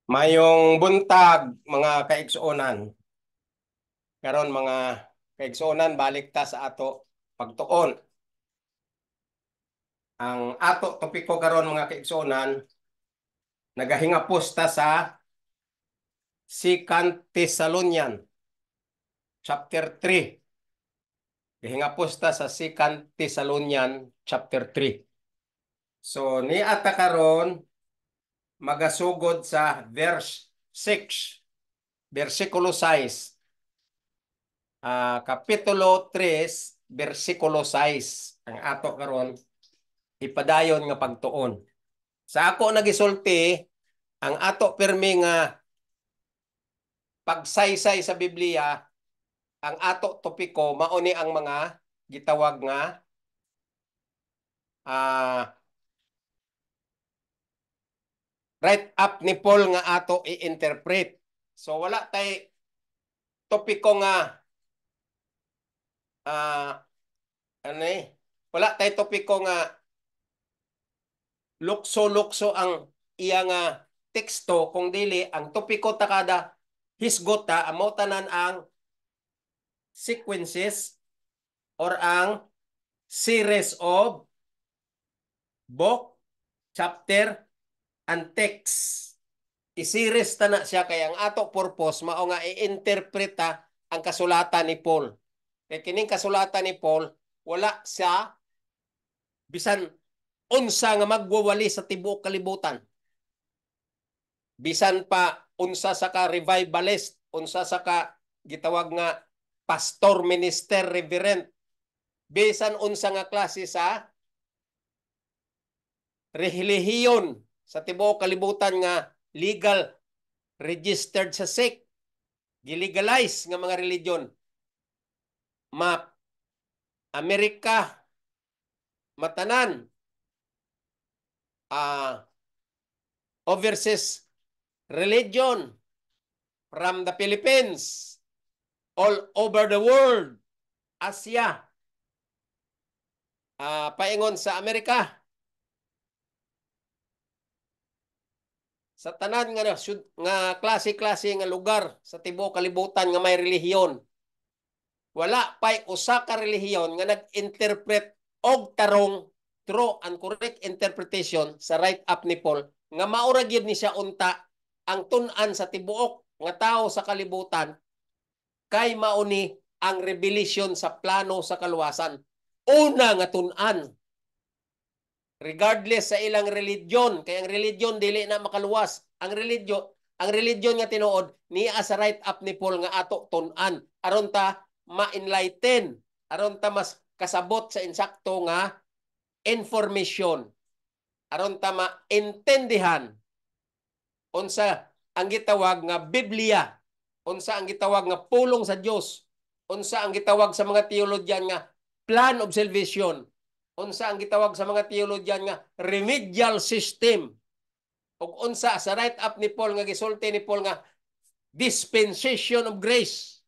Mayong buntag mga kaigsuonan. Karon mga kaigsuonan balik ta sa ato pagtuon. Ang ato topiko karon mga kaigsuonan nagahingapos ta sa Second Thessalonian chapter 3. Gahingapos ta sa Second Thessalonian chapter 3. So ni ata karon magasugod sa verse 6, versikulo 6. Kapitulo 3, versikulo 6 ang ato karon ipadayon nga pagtuon. Sa ako nagisulti ang ato pirmi nga pagsaysay sa Biblia, ang ato topiko mauni ang mga gitawag nga ah, write up ni Paul nga ato i-interpret. So wala tay topiko nga ano wala tay topiko nga lukso-lukso ang iya nga teksto kung dili ang topiko takada hisgota amo tanan ang sequences or ang series of book, chapter, and text. I-series ta na siya kaya ang ato purpose mao nga i-interpreta ang kasulatan ni Paul. Kaya kining kasulatan ni Paul wala siya bisan unsa nga magwawali sa tibuok kalibutan. Bisan pa unsa sa ka revivalist, unsa sa ka gitawag nga pastor, minister, reverend, bisan unsa nga klase sa relihiyon sa tibuok kalibutan nga legal registered sa SEC, gilegalize nga mga religion. Amerika, matanan, overseas religion from the Philippines, all over the world, Asia, paingon sa Amerika, sa tanan nga klase-klase nga lugar sa tibuok kalibutan nga may relihiyon. Wala pay usa ka relihiyon nga nag-interpret og tarong true and correct interpretation sa write up ni Paul nga maura gyud ni siya unta ang tun-an sa tibuok nga tawo sa kalibutan kay mauni ang revelation sa plano sa kaluwasan. Una nga tun-an regardless sa ilang religion, kay ang religion dili na makaluwas. Ang religion nga tinuod niya sa write up ni Paul nga ato tun-an aron ta ma-enlighten, aron ta mas kasabot sa insakto nga information, aron ta maintendihan unsa ang gitawag nga Biblia, unsa ang gitawag nga pulong sa Dios, unsa ang gitawag sa mga teologyan nga plan of salvation, unsa ang gitawag sa mga teologyan nga remedial system, ug unsa sa write up ni Paul nga gisulti ni Paul nga dispensation of grace,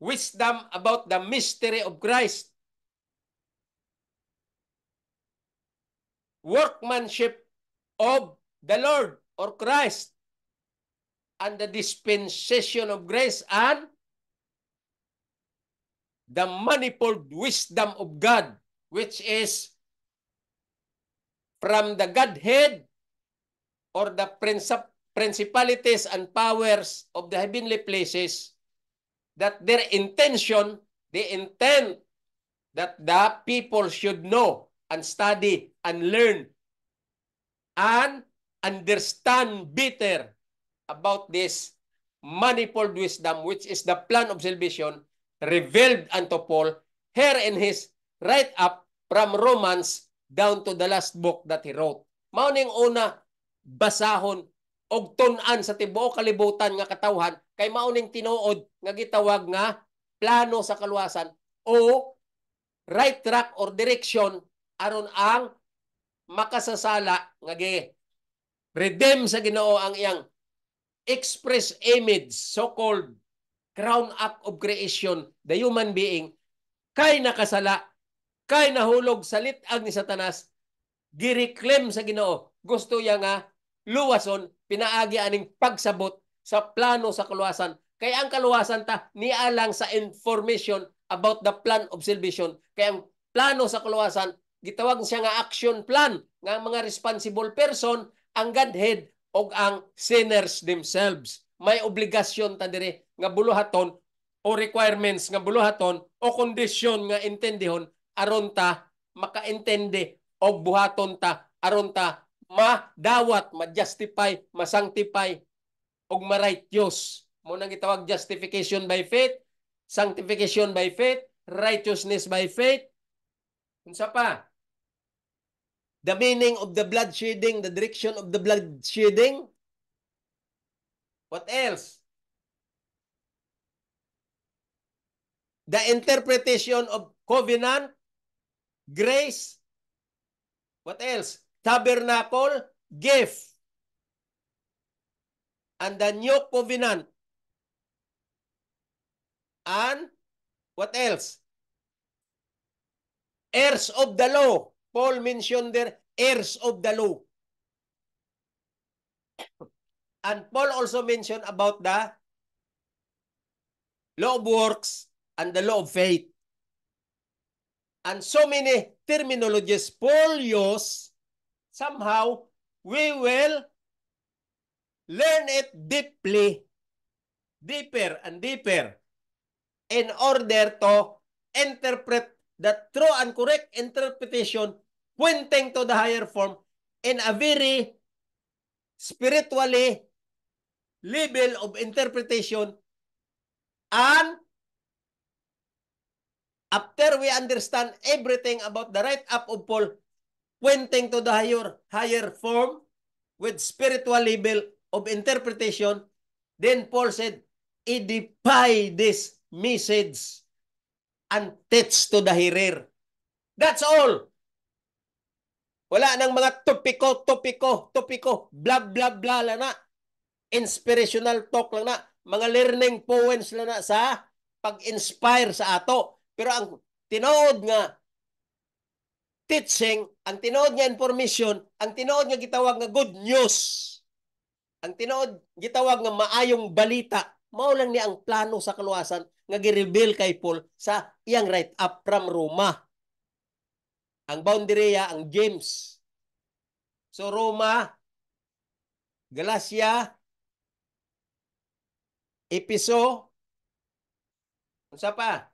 wisdom about the mystery of Christ, workmanship of the Lord or Christ, and the dispensation of grace and the manifold wisdom of God, which is from the Godhead or the principalities and powers of the heavenly places, that their intention, they intend that the people should know and study and learn and understand better about this manifold wisdom, which is the plan of salvation revealed unto Paul here in his write-up from Romans down to the last book that he wrote. Mauning una basahon og tun-an sa tibuok kalibutan nga katawhan kay mauning tinuod nga gitawag nga plano sa kaluwasan o right track or direction aron ang makasasala nga redeem sa Ginoo ang iyang express image, so-called crown act of creation, the human being, kay nakasala, kay nahulog sa litag ni Satanas, gireclaim sa Ginoo. Gusto niya nga luwason, pinaagi aning pagsabot sa plano sa kaluwasan. Kaya ang kaluwasan ta nialang sa information about the plan of salvation. Kaya ang plano sa kaluwasan gitawag siya nga action plan nga mga responsible person ang Godhead o ang sinners themselves. May obligasyon ta dire nga buluhaton o requirements nga buluhaton o kondisyon nga intendihon aron ta makaintindi o buhaton ta aron ta madawat, ma-justify, ma-sanctify o ma-righteous. Muna gitawag justification by faith, sanctification by faith, righteousness by faith. Unsa pa? The meaning of the blood shedding, the direction of the blood shedding. What else? The interpretation of covenant, grace. What else? Tabernacle, gift. And the new covenant. And what else? Heirs of the law. Paul mentioned there, heirs of the law. And Paul also mentioned about the law of works and the law of faith. And so many terminologies Paul used, somehow we will learn it deeply, deeper and deeper in order to interpret the true and correct interpretation pointing to the higher form in a very spiritually level of interpretation. And after we understand everything about the write-up of Paul pointing to the higher form with spiritual level of interpretation, then Paul said, edify this message and teach to the hearer. That's all. Wala nang mga topiko, blah, blah, blah lang na. Inspirational talk lang na. Mga learning poems lang na sa pag-inspire sa ato. Pero ang tinuod nga teaching, ang tinuod nga information, ang tinuod nga gitawag nga good news, ang tinuod gitawag nga maayong balita, mao lang ni ang plano sa kaluwasan nga gi-reveal kay Paul sa iyang write-up from Roma. Ang boundary ang James. So Roma, Galacia, Episo, unsa pa?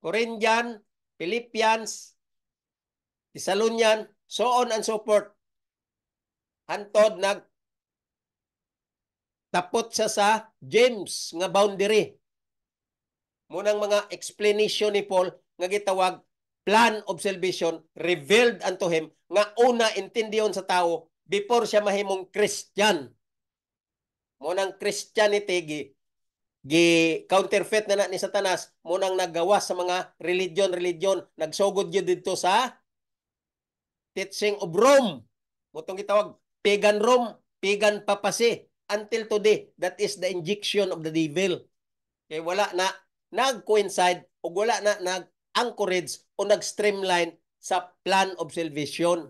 Corinthian, Philippians, Thessalonian, so on and so forth. Hantod tapot siya sa James nga boundary. Munang mga explanation ni Paul nga gitawag plan of salvation revealed unto him nga una intindihon sa tao before siya mahimong Christian. Munang Christianity gi counterfeit na ni Satanas, munang naggawas sa mga religion, nagsugod yun dito sa teaching of Rome. Mutong gitawag pagan Rome, pagan papacy. Until today, that is the injection of the devil. Kaya wala na nag-coincide o wala na nag-anchorage o nag-streamline sa plan of salvation.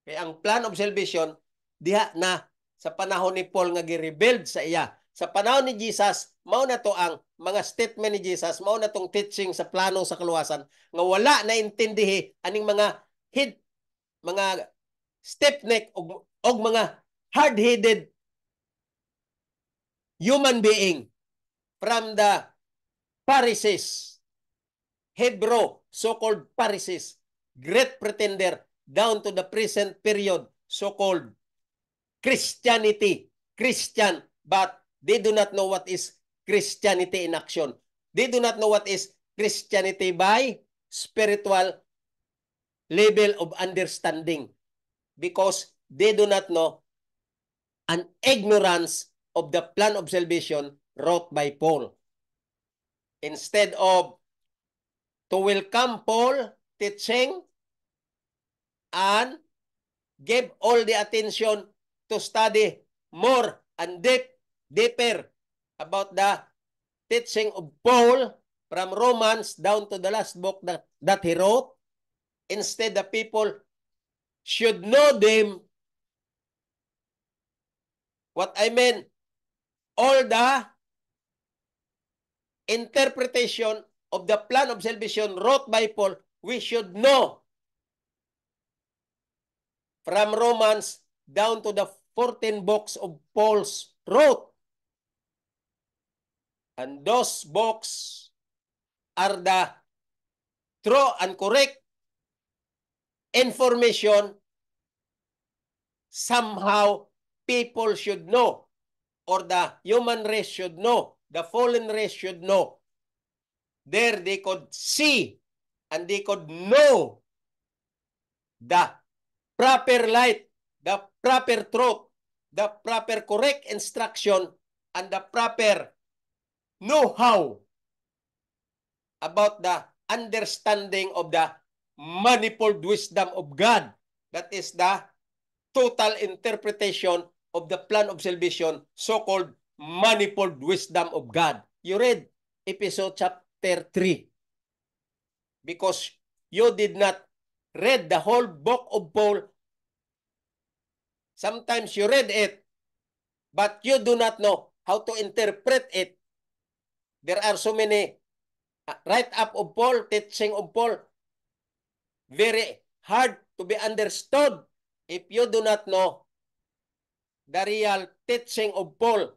Kaya ang plan of salvation, diha na sa panahon ni Paul nga gi-rebuild sa iya. Sa panahon ni Jesus, mao na to ang mga statement ni Jesus, mao na tong teaching sa plano sa kaluwasan nga wala na intindihi aning mga mga stiff-neck og mga hard-headed human being from the Pharisees, Hebrew, so-called Pharisees, great pretender, down to the present period, so-called Christianity, Christian, but they do not know what is Christianity in action. They do not know what is Christianity by spiritual level of understanding because they do not know an ignorance of the plan of salvation wrote by Paul. Instead of to welcome Paul teaching and give all the attention to study more and deeper about the teaching of Paul from Romans down to the last book that he wrote, instead the people should know them What I mean, all the interpretation of the plan of salvation wrote by Paul, we should know from Romans down to the 14 books of Paul's wrote. And those books are the true and correct information somehow people should know, or the human race should know, the fallen race should know. There they could see and they could know the proper light, the proper truth, the proper correct instruction, and the proper know-how about the understanding of the manifold wisdom of God. That is the total interpretation of the plan of salvation, so-called manifold wisdom of God. You read episode chapter 3 because you did not read the whole book of Paul. Sometimes you read it, but you do not know how to interpret it. There are so many write-up of Paul, teaching of Paul, very hard to be understood if you do not know the real teaching of Paul,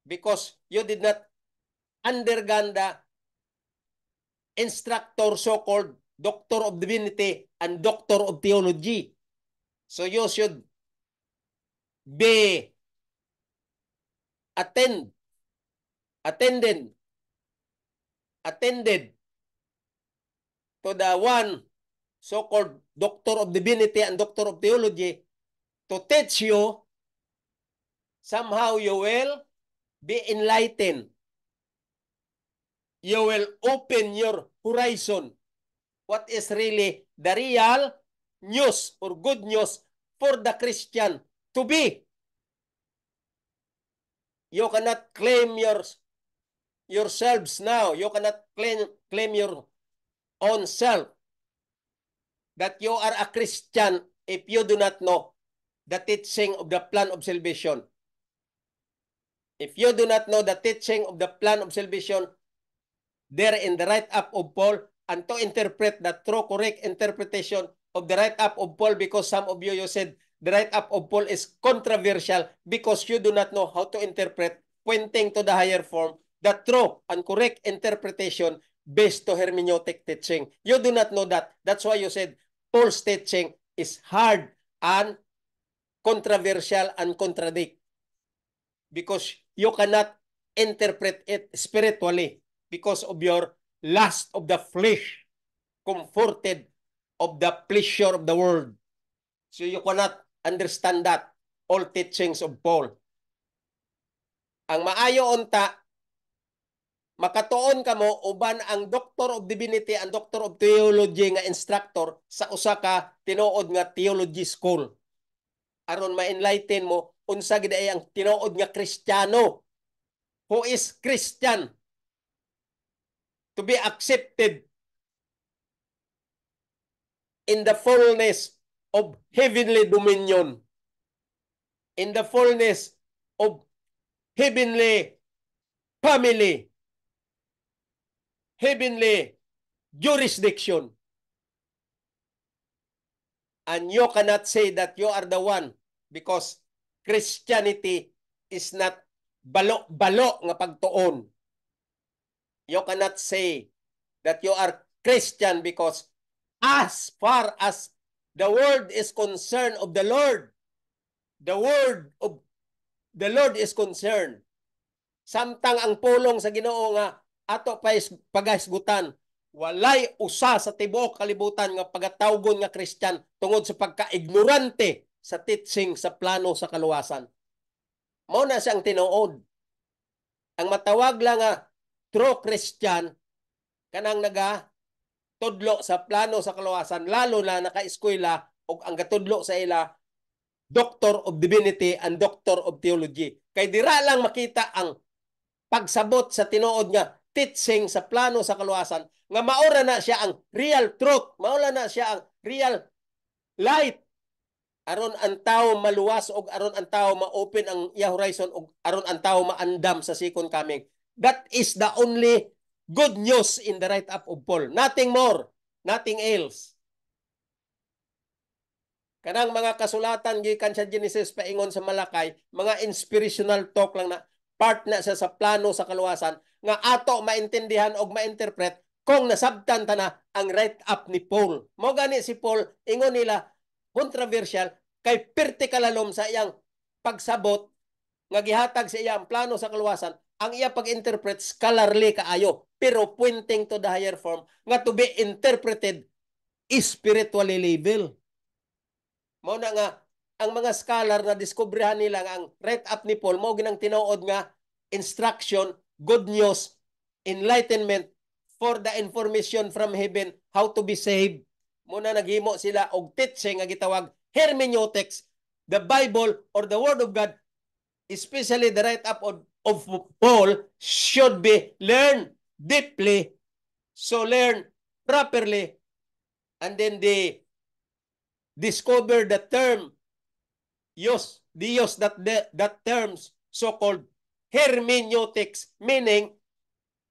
because you did not undergone the instructor, so-called doctor of divinity and doctor of theology. So you should be attended to the one so-called doctor of divinity and doctor of theology to teach you. Somehow you will be enlightened. You will open your horizon. What is really the real news or good news for the Christian to be? You cannot claim yourselves now. You cannot claim your own self that you are a Christian if you do not know the teaching of the plan of salvation. If you do not know the teaching of the plan of salvation there in the write-up of Paul, and to interpret the true correct interpretation of the write-up of Paul, because some of you said the write-up of Paul is controversial because you do not know how to interpret, pointing to the higher form, the true and correct interpretation based to hermeneutic teaching. You do not know that. That's why you said Paul's teaching is hard and controversial and contradict, because you cannot interpret it spiritually because of your lust of the flesh, comforted of the pleasure of the world. So you cannot understand that, all teachings of Paul. Ang maayo unta, makatuon ka mo uban ang Doctor of Divinity and Doctor of Theology nga instructor sa usa ka tinuod nga theology school. Aron ma-enlighten mo unsa gid ay ang tinuod nga Kristiyano, who is Christian, to be accepted in the fullness of heavenly dominion, in the fullness of heavenly family, heavenly jurisdiction. And you cannot say that you are the one, because Christianity is not balo-balo nga pagtuon. You cannot say that you are Christian because as far as the word is concerned of the Lord, the word of the Lord is concerned, samtang ang pulong sa Ginoo nga ato pagahisgutan, walay usa sa tibuok kalibutan nga pagatawgon nga Christian tungod sa pagka-ignorante sa teaching sa plano sa kaluwasan. Mao na siyang tinuod. Ang matawag lang nga true Christian kanang tudlo sa plano sa kaluwasan, lalo na naka-eskwela o ang katudlo sa ila Doctor of Divinity and Doctor of Theology. Kay dira lang makita ang pagsabot sa tinuod nga teaching sa plano sa kaluwasan, nga maura na siya ang real truth, maura na siya ang real light, aron ang tao maluwas og aron ang tao ma-open ang iya horizon og aron ang tao maandam sa second coming. That is the only good news in the write-up of Paul. Nothing more, nothing else. Kanang mga kasulatan gikan sa Genesis paingon sa Malakay, mga inspirational talk lang na part na sa plano sa kaluwasan nga ato maintindihan og ma-interpret kung nasabtan ta na ang write-up ni Paul. Mo gani si Paul ingon nila controversial kay perti kalalom sa iyang pagsabot nga gihatag sa iyang plano sa kaluwasan, ang iya pag-interpret scholarly kaayo pero pointing to the higher form nga to be interpreted spiritually level. Mao na nga ang mga scholar na diskubrihan nila nga ang write-up ni Paul mao ginang tinuod nga instruction, good news, enlightenment for the information from heaven how to be saved. Muna naghimo sila og teaching nga gitawag hermeneutics, the Bible or the Word of God, especially the write-up of Paul, should be learned deeply, so learn properly, and then they discover the term that terms so-called hermeneutics, meaning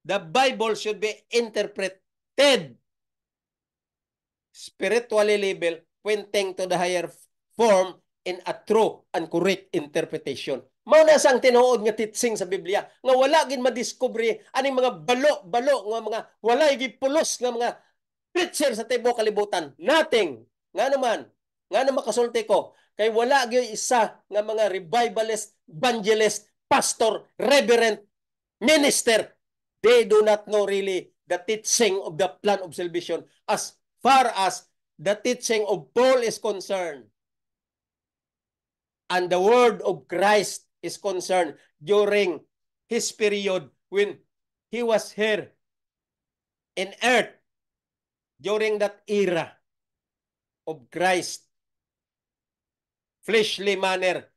the Bible should be interpreted spiritually level, pointing to the higher form in a true and correct interpretation. Mao na sang tinuod nga teaching sa Biblia nga wala gid madiskubre aning mga balo-balo nga mga walay gipulos nga mga preacher sa tibuok kalibutan. Nothing. Nga naman makasulti ko kay wala gyud isa nga mga revivalist, evangelist, pastor, reverend, minister. They do not know really the teaching of the plan of salvation as far as the teaching of Paul is concerned and the word of Christ is concerned during his period when he was here in earth during that era of Christ fleshly manner.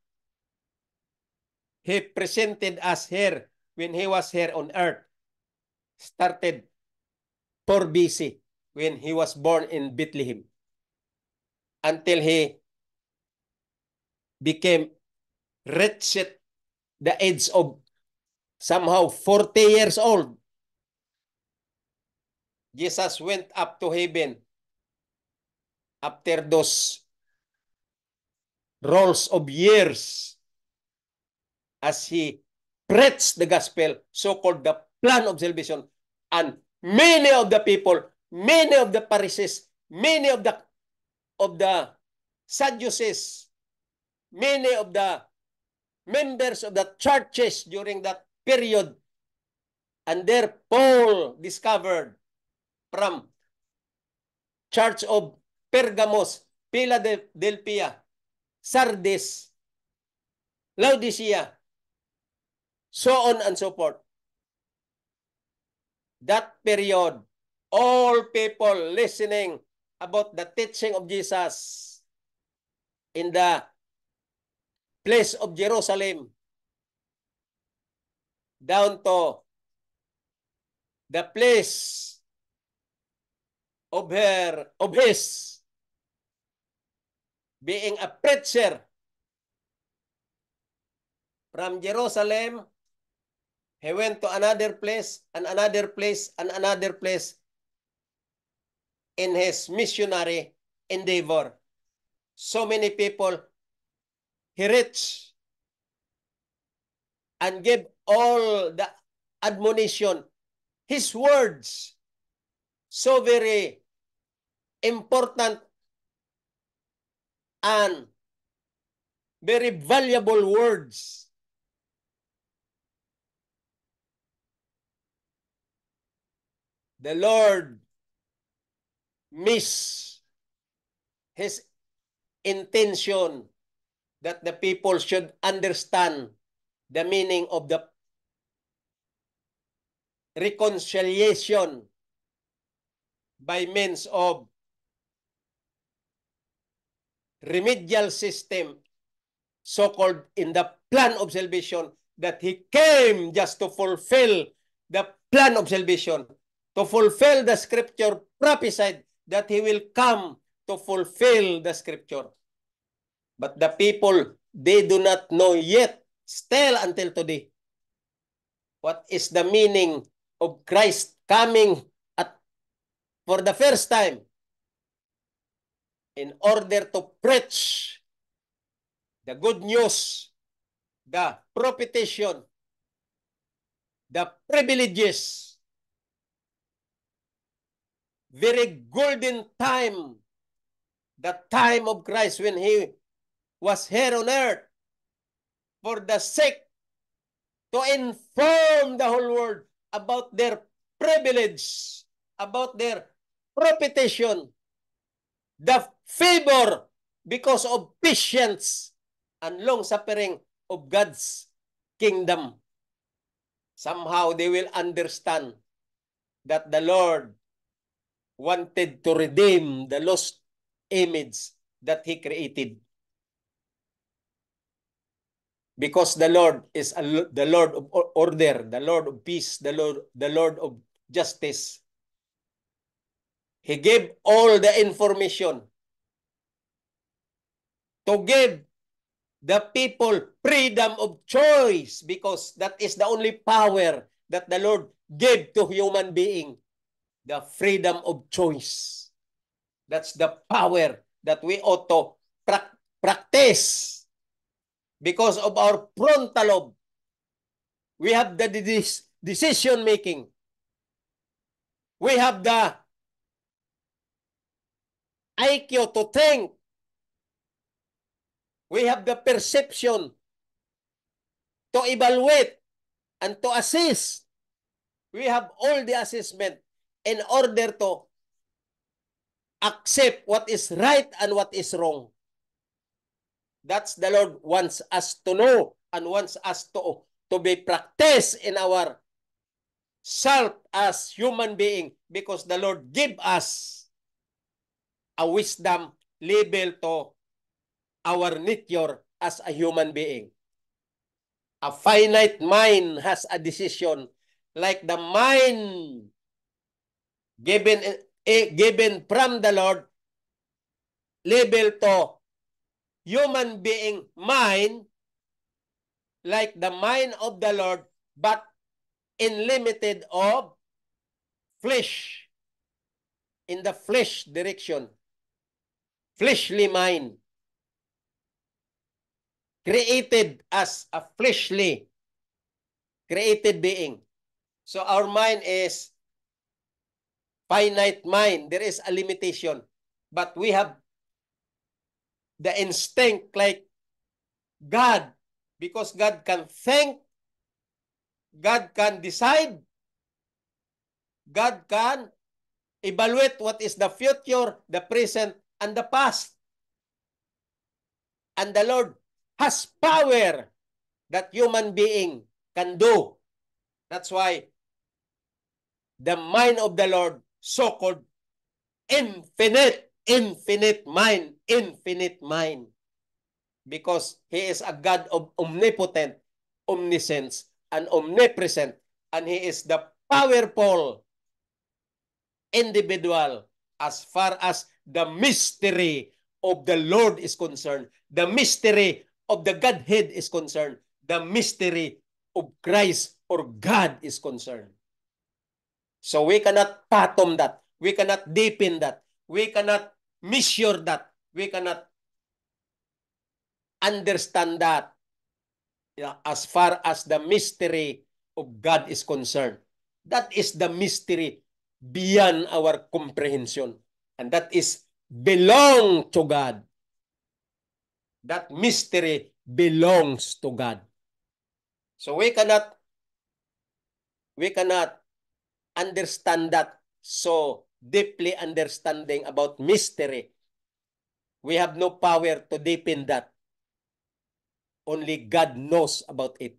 He presented us here when he was here on earth. Started 4 BC when he was born in Bethlehem until he became rich at the age of somehow 40 years old. Jesus went up to heaven after those rolls of years as he preached the gospel, so-called the plan of salvation, and many of the people, many of the Pharisees, many of the Sadducees, many of the members of the churches during that period, and there Paul discovered from Church of Pergamos, Philadelphia, Sardis, Laodicea, so on and so forth. That period, all people listening about the teaching of Jesus in the place of Jerusalem down to the place of his being a preacher from Jerusalem. He went to another place and another place and another place in his missionary endeavor. So many people he reached and gave all the admonition. His words, so very important and very valuable words. The Lord missed his intention that the people should understand the meaning of the reconciliation by means of remedial system, so-called in the plan of salvation, that he came just to fulfill the plan of salvation, to fulfill the scripture prophesied that he will come to fulfill the scripture. But the people, they do not know yet, still until today, what is the meaning of Christ coming for the first time in order to preach the good news, the propitiation, the privileges, very golden time, the time of Christ when he was here on earth for the sake to inform the whole world about their privilege, about their propitiation, the favor because of patience and long suffering of God's kingdom. Somehow they will understand that the Lord wanted to redeem the lost image that He created. Because the Lord is the Lord of order, the Lord of peace, the Lord of justice. He gave all the information to give the people freedom of choice, because that is the only power that the Lord gave to human being, the freedom of choice. That's the power that we ought to practice. Because of our frontal lobe, we have the decision making. We have the IQ to think. We have the perception to evaluate and to assist. We have all the assessment in order to accept what is right and what is wrong. That's the Lord wants us to know and wants us to be practiced in our self as human being, because the Lord give us a wisdom level to our nature as a human being. A finite mind has a decision like the mind given from the Lord level to human being mind, like the mind of the Lord, but in limited of flesh, in the flesh direction, fleshly mind, created as a fleshly created being. So our mind is finite mind. There is a limitation, but we have the instinct like God, because God can think, God can decide, God can evaluate what is the future, the present, and the past. And the Lord has power that human being can do. That's why the mind of the Lord, so-called infinite mind. Because He is a God of omnipotent, omniscience, and omnipresent. And He is the powerful individual as far as the mystery of the Lord is concerned, the mystery of the Godhead is concerned, the mystery of Christ or God is concerned. So we cannot fathom that. We cannot deepen that. We cannot measure that. We cannot understand that as far as the mystery of God is concerned. That is the mystery beyond our comprehension. And that is belong to God. That mystery belongs to God. So we cannot understand that so deeply, understanding about mystery. We have no power to deepen that. Only God knows about it.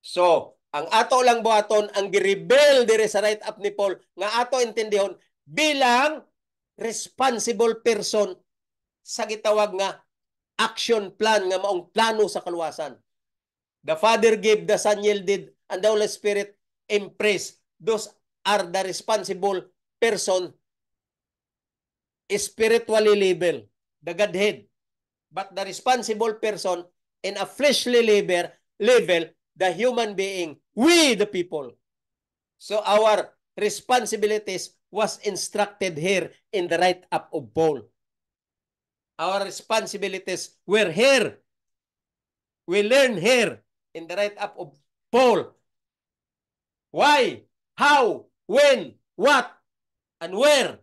So, ang ato lang buhaton, ang girebel dire sa write-up ni Paul, nga ato intindihon bilang responsible person sa gitawag nga action plan, nga maong plano sa kaluwasan. The Father gave, the Son yielded, and the Holy Spirit impressed. Those are the responsible person spiritually level, the Godhead. but the responsible person in a fleshly level, the human being, we the people. So our responsibilities was instructed here in the write-up of Paul. Our responsibilities were here. We learn here in the write-up of Paul. Why, how, when, what, and where.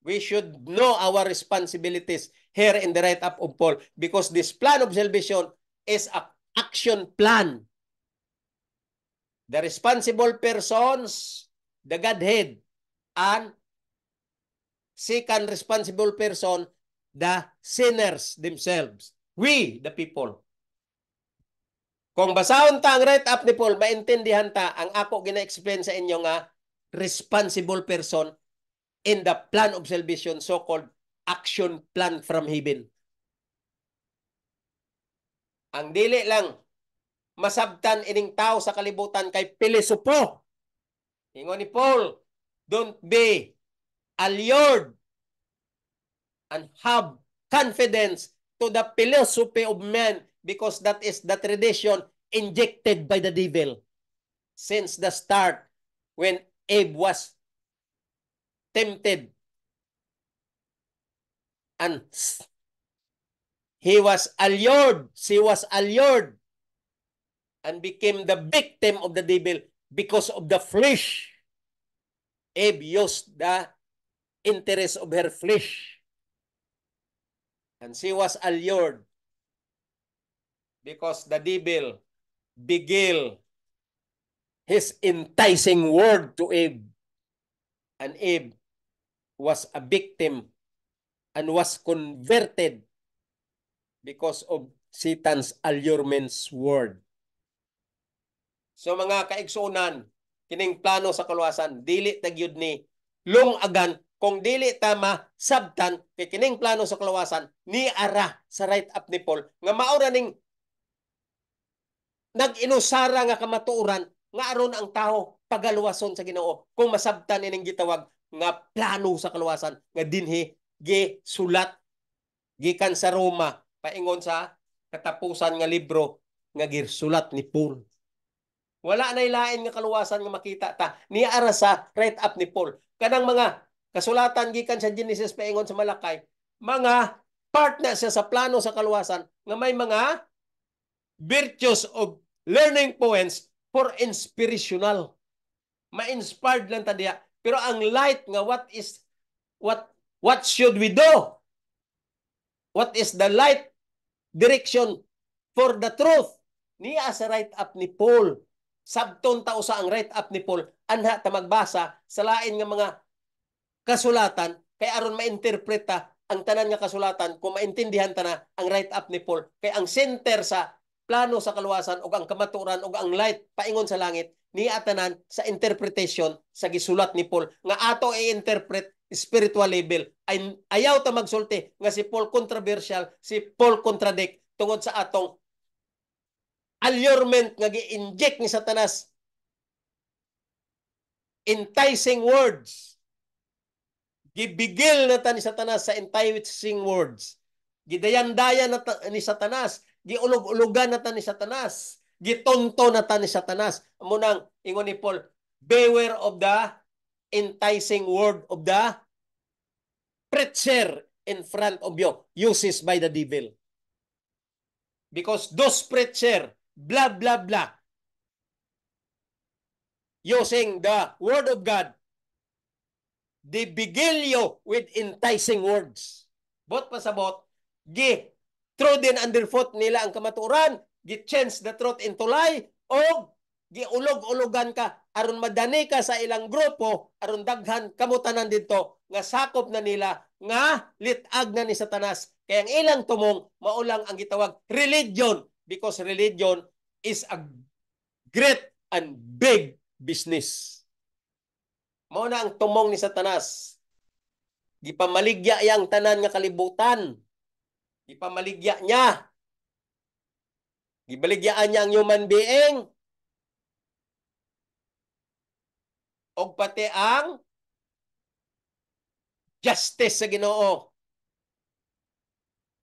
We should know our responsibilities here in the write-up of Paul, because this plan of salvation is an action plan. The responsible persons, the Godhead, and second responsible person, the sinners themselves. We, the people. Kung basahon ta ang write-up ni Paul, maintindihan ta ang ako gina-explain sa inyo nga responsible person in the plan of salvation, so-called action plan from heaven. Ang dili lang masabtan ining tao sa kalibutan kay pilosopo. Ingon ni Paul, don't be allured and have confidence to the philosophy of man, because that is the tradition injected by the devil since the start when Abe was tempted and she was allured and became the victim of the devil because of the flesh. Abe used the interest of her flesh. And she was allured because the devil beguiled his enticing word to Abe. And Abe was a victim and was converted because of Satan's allurement's word. So mga kaigsunan, kining plano sa kaluwasan, dili tagyud ni lungagan kung dili ta masabtan kay kining plano sa kaluwasan ni ara sa write-up ni Paul nga mao ra ning nag-inusara nga kamatuoran nga aron ang tao pagaluwason sa Ginoo kung masabtan ining gitawag nga plano sa kaluwasan nga dinhi gisulat gikan sa Roma paingon sa katapusan nga libro nga gisulat ni Paul. Wala na ilain nga kaluwasan nga makita ta ni ara sa write-up ni Paul. Kanang mga kasulatan gikan sa Genesis paingon sa Malakay, mga part na siya sa plano sa kaluwasan nga may mga virtues of learning poems for inspirational. Ma-inspired lang ta diya. Pero ang light nga what should we do? What is the light direction for the truth? Niya sa write-up ni Paul. Sabton tao sa ang write-up ni Paul, anha ta magbasa sa lain nga mga kasulatan kay aron mainterpreta ang tanan nga kasulatan kung maintindihan ta na ang write-up ni Paul. Kay ang center sa plano sa kaluwasan ug ang kamatuoran ug ang light paingon sa langit niya tanan sa interpretation sa gisulat ni Paul nga ato i-interpret spiritual level. Ay ayaw ta magsulti nga si Paul controversial, si Paul contradict tungod sa atong allurement nga gi-inject ni Satanas, enticing words. Gibigil na ta ni Satanas sa enticing words. Gidayan-dayan na ta ni Satanas. Giulog-ulogan na ta ni Satanas. Gitonto na ta ni Satanas. Amo nang ingon ni Paul, beware of the enticing word of the preacher in front of you, uses by the devil. Because those preacher, blah, blah, blah, using the word of God, they begil you with enticing words. Bot pasabot, trodden underfoot nila ang kamatuoran, change the truth into lie, o giulog-ulogan ka, aron madani ka sa ilang grupo, aron daghan kamutanan dito, nga sakop na nila, nga litag na ni Satanas. Kaya ang ilang tumong, maulang ang gitawag religion, because religion is a great and big business. Mao na ang tumong ni Satanas. Gipamaligya yang tanan nga kalibutan. Gipamaligya niya. Gibaligyaan niya ang human being. O pati ang justice sa Ginoo.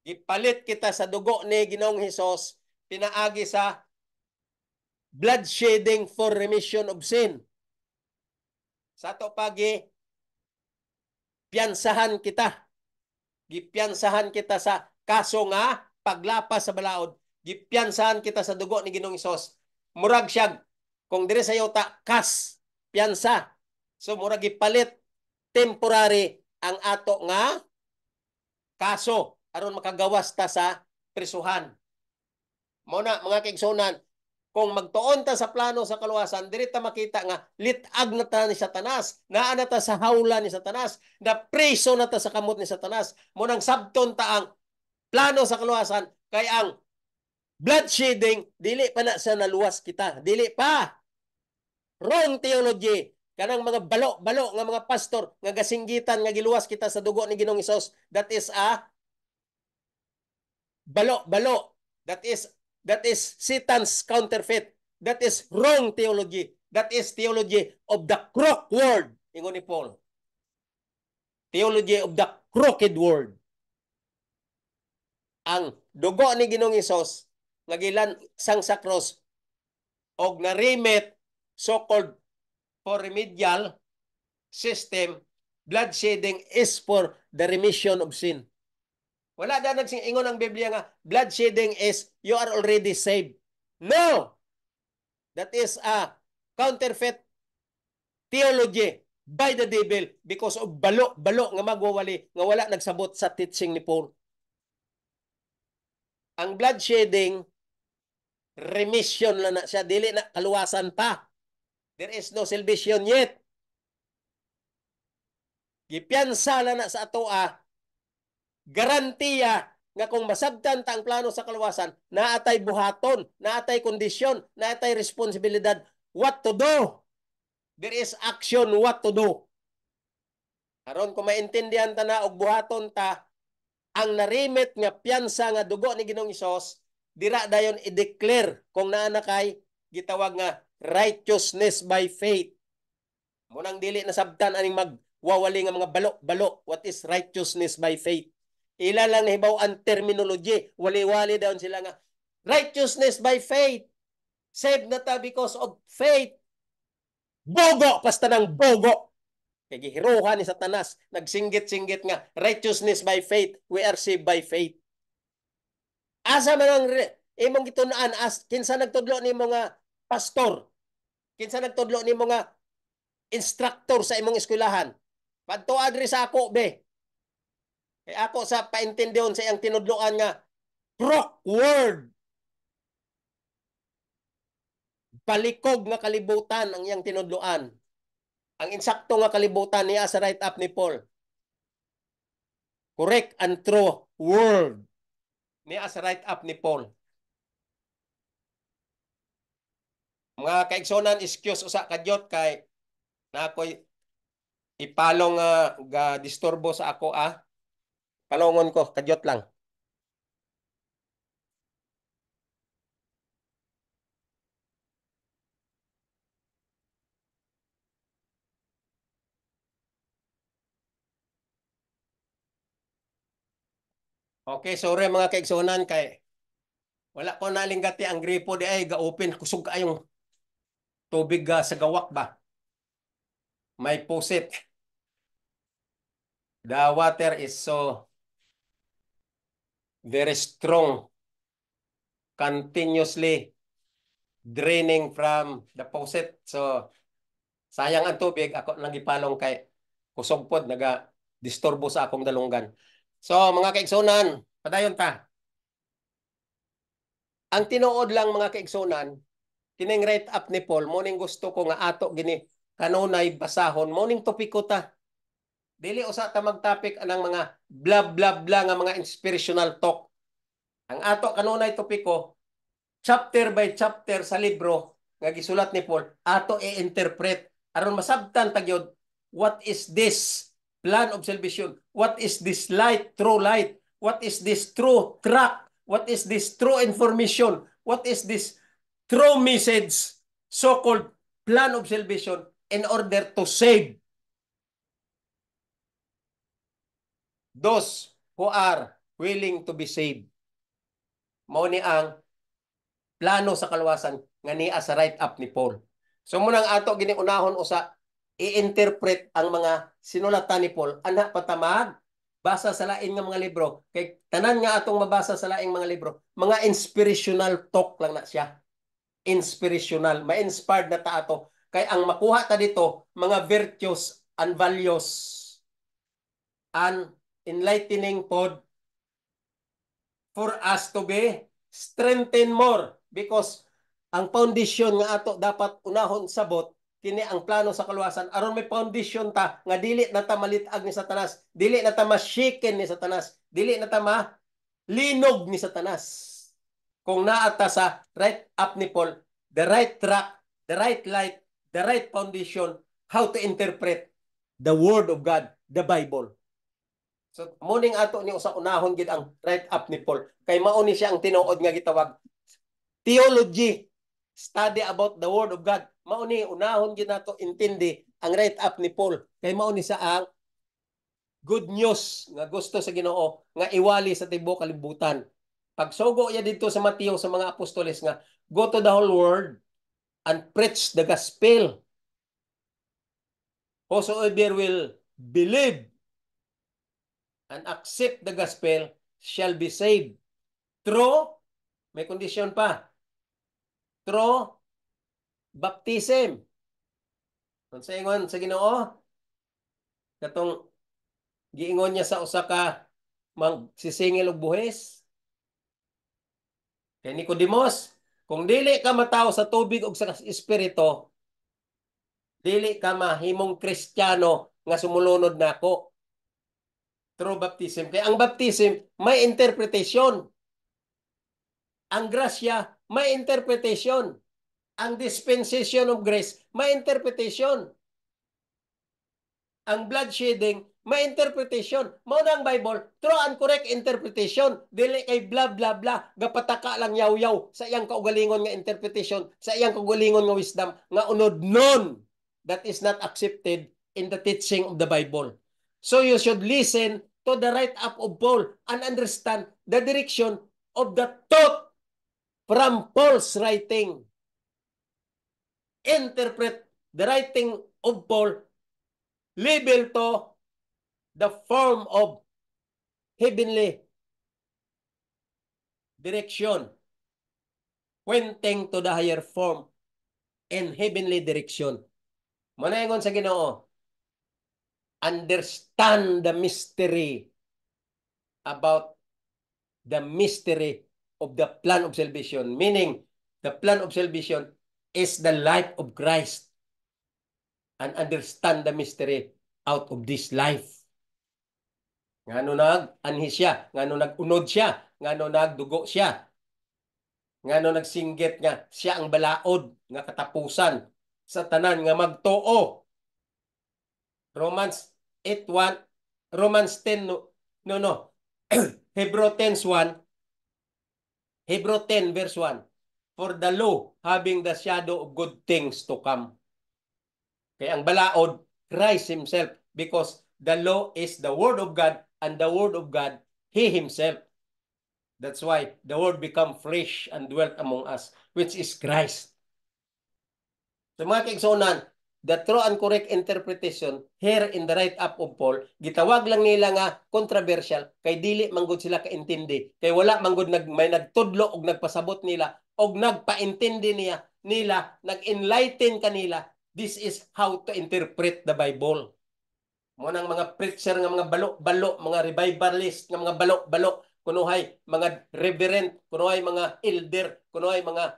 Gipalit kita sa dugo ni Ginoong Hesus, pinaagi sa blood shedding for remission of sin. Sa to pagi, piyansahan kita. Gipiyansahan kita sa kaso nga paglapas sa balaod. Gipiyansahan kita sa dugo ni Ginoong Hesus. Murag siya, kung dire sa yuta, kas, piyansa. So murag gipalit temporary ang ato nga kaso aron makagawas ta sa prisuhan. Muna mga kaigsunan, kung magtuon ta sa plano sa kaluwasan, diri ta makita nga litag na ta ni Satanas, naa na ta sa hawla ni Satanas, na preso na ta sa kamot ni Satanas. Munang sabton ta ang plano sa kaluwasan kay ang blood shedding dili pa na sa naluwas kita, dili pa. Wrong theology. Kanang mga balo-balo nga mga pastor nga gasinggitan nga giluwas kita sa dugo ni Ginoong Hesus, that is a balo-balo. That is Satan's counterfeit. That is wrong theology. That is theology of the crook word. Ingon ni Paul. Theology of the crooked word. Ang dugo ni Ginoong Hesus nga gilan sang sa cross og narimit so-called for remedial system, blood shedding is for the remission of sin. Wala na nagsingingon ang Biblia nga blood shedding is you are already saved. No! That is a counterfeit theology by the devil because of balo nga magwawali nga wala nagsabot sa teaching ni Paul. Ang blood shedding, remission na na siya, dili na kaluwasan pa. There is no salvation yet. Gipiyansa na sa atoa, garantiya nga kung masabtan ta ang plano sa kaluwasan, naatay buhaton, naatay kondisyon, naatay responsibilidad, what to do. There is action what to do. Aron kung maintindihan ta na og buhaton ta, ang narimit nga piyansa nga dugo ni Ginoong Hesus, dira dayon i-declare kung naa na kay gitawag nga righteousness by faith. Munang dili nasabtan aning magwawali nga mga balo-balo, what is righteousness by faith. Ila lang nahibaw ang terminology, wali-wali daw sila nga righteousness by faith. Saved na ta because of faith. Bogo, basta ng bogo. Kaya gihiruhan ni Satanas, nagsinggit-singgit nga, righteousness by faith, we are saved by faith. Asa man ang imong gitunaan, kinsa nagtudlo ni mga pastor, kinsa nagtudlo ni mga instructor sa imong eskwelahan, padto adri sa ako, be. Kaya ako sa paintindihon sa iyang tinudloan nga, crook word. Palikog nga kalibutan ang iyang tinudloan. Ang insakto nga kalibutan niya sa write up ni Paul. Correct and true word niya sa write up ni Paul. Mga kaigsonan, excuse usa kadyot kay na ako'y ipalong ga disturbo sa ako palongon ko kadyot lang. Okay, sorry mga kaigsonan kay wala ko nalinggati ang gripo di ay ga-open kusog kayong tubig sa gawak ba. May pusit. The water is so very strong, continuously draining from the faucet. So sayang ang tubig, ako nang ipalong kay kusog pod naga-disturbo sa akong dalunggan. So mga kaigsonan, padayon ta. Ang tinuod lang mga kaigsonan, kining write up ni Paul, morning gusto ko nga ato gini kanunay basahon, morning topiko ta. Dili usa ta magtopic anang mga blah blah blah nga mga inspirational talk. Ang ato kanunay topiko, chapter by chapter sa libro nga gisulat ni Paul, ato i-interpret aron masabtan tagyod what is this plan of salvation, what is this light, true light, what is this true track, what is this true information, what is this true message, so-called plan of salvation in order to save those who are willing to be saved. Mao ni ang plano sa kaluwasan nga niya sa write-up ni Paul. So munang ato giniunahon usa i-interpret ang mga sinulatan ni Paul ana patamag basa sa laing nga mga libro kay tanan nga atong mabasa sa laing mga libro mga inspirational talk lang na siya. Inspirational, ma-inspired na ta ato kay ang makuha ta dito mga virtues and values and enlightening pod for us to be strengthened more because ang foundation nga ato dapat unahon sabot kini ang plano sa kaluwasan aron may foundation ta nga dili na ta malitag ni Satanas, dili na ta ma-shaken ni Satanas, dili na ta linog ni Satanas. Kung naata sa right up ni Paul, the right track, the right light, the right foundation, how to interpret the Word of God, the Bible. So, muning ato ni usa unahon gid ang right up ni Paul. Kay mao ni siya ang tinuod nga gitawag theology, study about the Word of God. Mao ni unahon gid nato intindi ang right up ni Paul. Kay mao ni sa ang good news nga gusto sa Ginoo nga iwali sa tibuok kalibutan. Pagsugo ya dito sa Mateo sa mga apostoles nga go to the whole world and preach the gospel. Whosoever will believe and accept the gospel shall be saved. Through, may kondisyon pa, through baptism. Kung sa ingon sa Ginoo, katong giingon niya sa usa ka magsisingil og buhis. Kay Nicodemos, kung dili ka mataw sa tubig ug sa espiritu, dili ka mahimong Kristiyano nga sumulunod nako. Through baptism. Kaya ang baptism may interpretation. Ang grasya may interpretation. Ang dispensation of grace may interpretation. Ang blood shedding may interpretation. Mao na ang Bible, true and correct interpretation. Dili kay bla bla bla, gapataka lang yaw-yaw sa iyang kaugalingon nga interpretation, sa iyang kaugalingon nga wisdom, nga unod nun. That is not accepted in the teaching of the Bible. So you should listen to the right up of Paul and understand the direction of the thought from Paul's writing. Interpret the writing of Paul label to the form of heavenly direction, pointing to the higher form and heavenly direction. Manaingon sa Ginoo, understand the mystery about the mystery of the plan of salvation. Meaning, the plan of salvation is the life of Christ. And understand the mystery out of this life. Ngano nag-anhi siya, ngano nag-unod siya, ngano nagdugo siya, ngano nagsinggit nga siya ang balaod nga katapusan sa tanan nga magtuo. Romans 8:1, Romans 10 no. Hebrew 10:1, Hebrew 10 verse 1. For the law having the shadow of good things to come. Kaya ang balaod, Christ Himself, because the law is the Word of God, and the Word of God, He Himself. That's why the Word become flesh and dwelt among us, which is Christ. So mga kaigsunan, the true and correct interpretation here in the write-up of Paul, gitawag lang nila nga controversial, kay dili manggod sila kaintindi, kay wala manggod may nagtudlo og nagpasabot nila, og nagpaintindi nila, nag-enlighten kanila. This is how to interpret the Bible. Munang mga preacher nga mga balo-balo, mga revivalist nga mga balo-balo, kunuhay mga reverend, kunuhay mga elder, kunuhay mga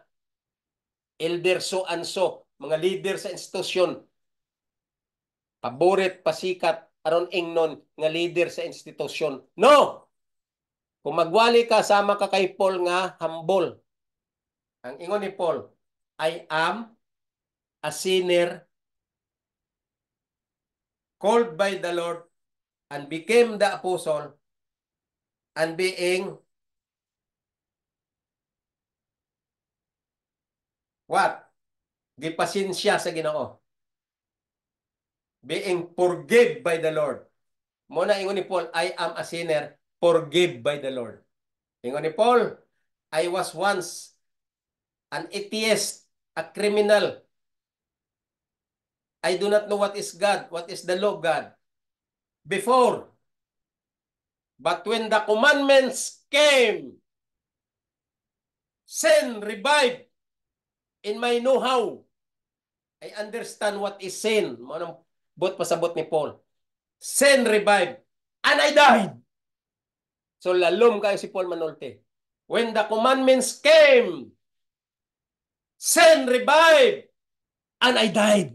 elder so and so, mga leader sa institusyon. Paborit, pasikat, aron ingnon nga leader sa institusyon. No! Kung magwali ka, sama ka kay Paul nga humble. Ang ingon ni Paul, I am a sinner called by the Lord and became the apostle and being what? Gipasinsya sa Ginoo. Being forgive by the Lord. Muna ingon ni Paul, I am a sinner forgive by the Lord. Ingon ni Paul, I was once an atheist, a criminal. I do not know what is God, what is the law of God before. But when the commandments came, sin revived in my know-how. I understand what is sin. Manong bot pasabot ni Paul. Sin revived and I died. So lalom kayo si Paul Manolte. When the commandments came, sin revived and I died.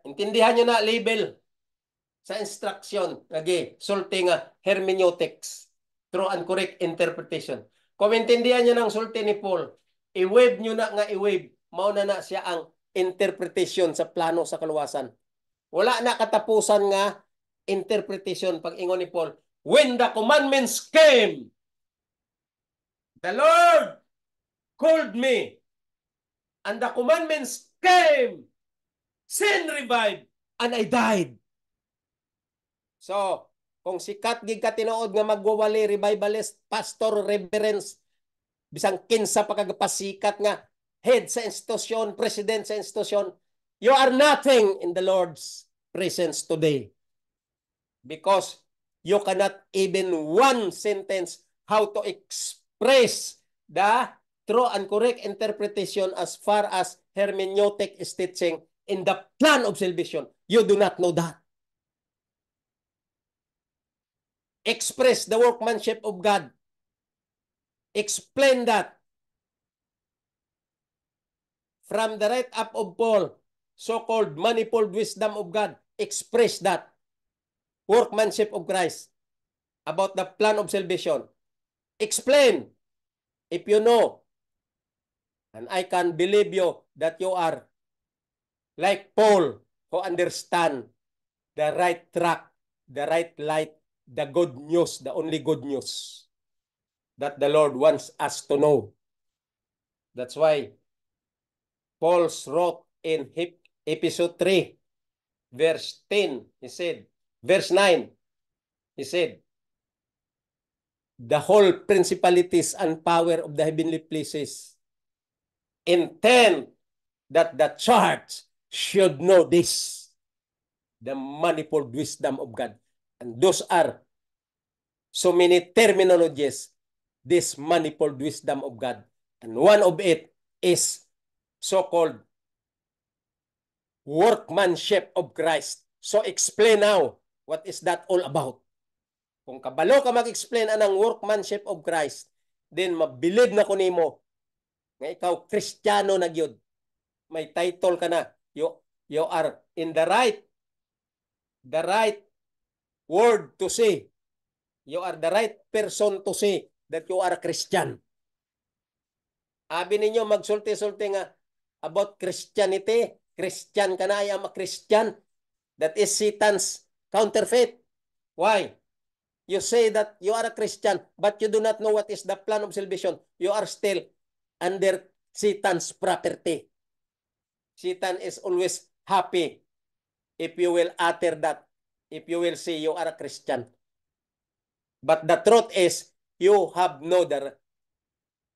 Intindihan nyo na label sa instruction. Lagi, sulti nga hermeneutics. True and correct interpretation. Kung intindihan nyo ng sulti ni Paul, i-wave nyo na nga i-wave. Mauna na siya ang interpretation sa plano sa kaluwasan. Wala na katapusan nga interpretation pag ingon ni Paul. When the commandments came, the Lord called me, and the commandments came, sin revived, and I died. So, kung sikat gig ka tinuod nga magwawali, revivalist, pastor, reverends, bisang kinsa pagkagapasikat nga head sa institusyon, president sa institusyon, you are nothing in the Lord's presence today. Because you cannot even one sentence how to express the true and correct interpretation as far as hermeneutic is teaching in the plan of salvation. You do not know that. Express the workmanship of God. Explain that. From the right up of Paul, so-called manifold wisdom of God, express that workmanship of Christ about the plan of salvation. Explain if you know, and I can believe you that you are like Paul who understand the right track, the right light, the good news, the only good news that the Lord wants us to know. That's why Paul wrote in episode 3, verse 10, he said, verse 9, he said, the whole principalities and power of the heavenly places intend that the church should know this, the manifold wisdom of God. And those are so many terminologies, this manifold wisdom of God. And one of it is so-called workmanship of Christ. So explain now, what is that all about? Kung kabalo ka mag-explain anang workmanship of Christ, then mabilib na ko nimo nga ikaw Kristiyano na gyud. May title ka na. You are in the right word to say. You are the right person to say that you are a Christian. Abi ninyo magsulti-sulti nga about Christianity. Christian ka na, I am a Christian. That is Satan's counterfeit. Why? You say that you are a Christian, but you do not know what is the plan of salvation. You are still under Satan's property. Satan is always happy if you will utter that, if you will say you are a Christian. But the truth is, you have no the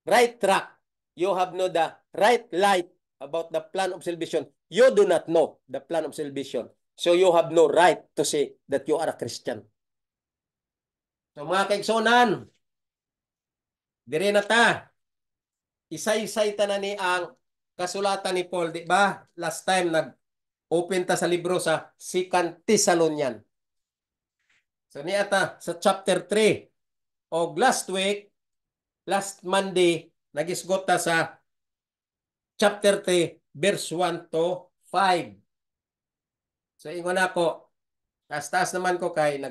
right track. You have no the right light about the plan of salvation. You do not know the plan of salvation. So you have no right to say that you are a Christian. So mga kaigsonan, dire na ta. Isay-isay ta na ni ang kasulatan ni Paul, di ba? Last time nag-open ta sa libro sa 2 Thessalonian. So niya ta sa chapter 3. O last week, last Monday, nag-isgot ta sa chapter 3, verse 1 to 5. So ingon ako, taas-taas naman ko kay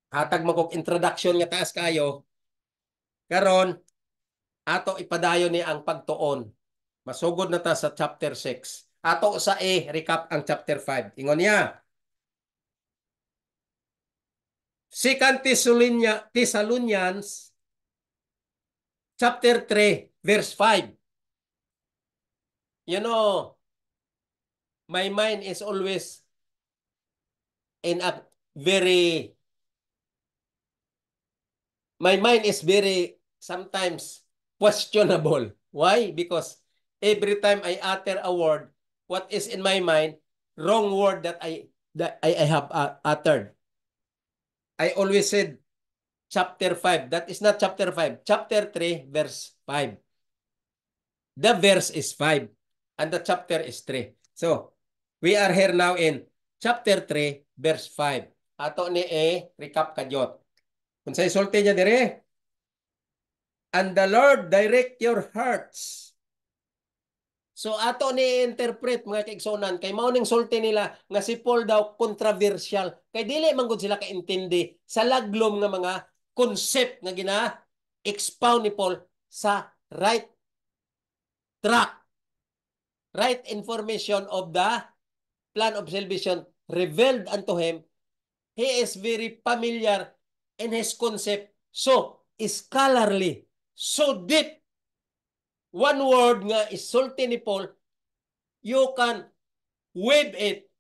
hatag mo kog introduction nga taas kayo. Karon ato ipadayon ni ang pagtuon. Masugod na ta sa chapter 6. Ato sa recap ang chapter 5. Ingon niya. 2 Thessalonians chapter 3 verse 5. You know, my mind is always in a very my mind is very sometimes questionable. Why? Because every time I utter a word, what is in my mind, wrong word that I have uttered. I always said chapter 5. That is not chapter 5. Chapter 3, verse 5. The verse is 5 and the chapter is 3. So, we are here now in chapter 3, verse 5. Ato ni recap kadyot. Kung sa isulti niya dire, and the Lord direct your hearts. So ato ni interpret mga kaigsonan kay mao ning sulti nila nga si Paul daw controversial kay dili man gud sila kaintindi sa laglom nga mga concept nga gina-expound ni Paul sa right track, right information of the plan of salvation revealed unto him. He is very familiar in his concept, so scholarly, so deep. One word nga isulti ni Paul, you can weave it,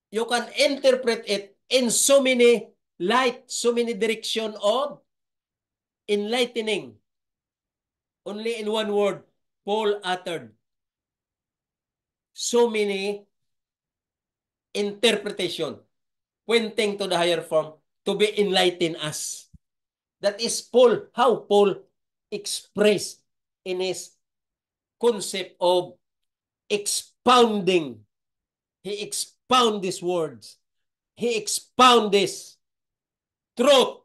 you can interpret it in so many light, so many direction of enlightening. Only in one word, Paul uttered so many interpretation pointing to the higher form to be enlighten us. That is Paul, how Paul expressed in his concept of expounding. He expound these words. He expound this truth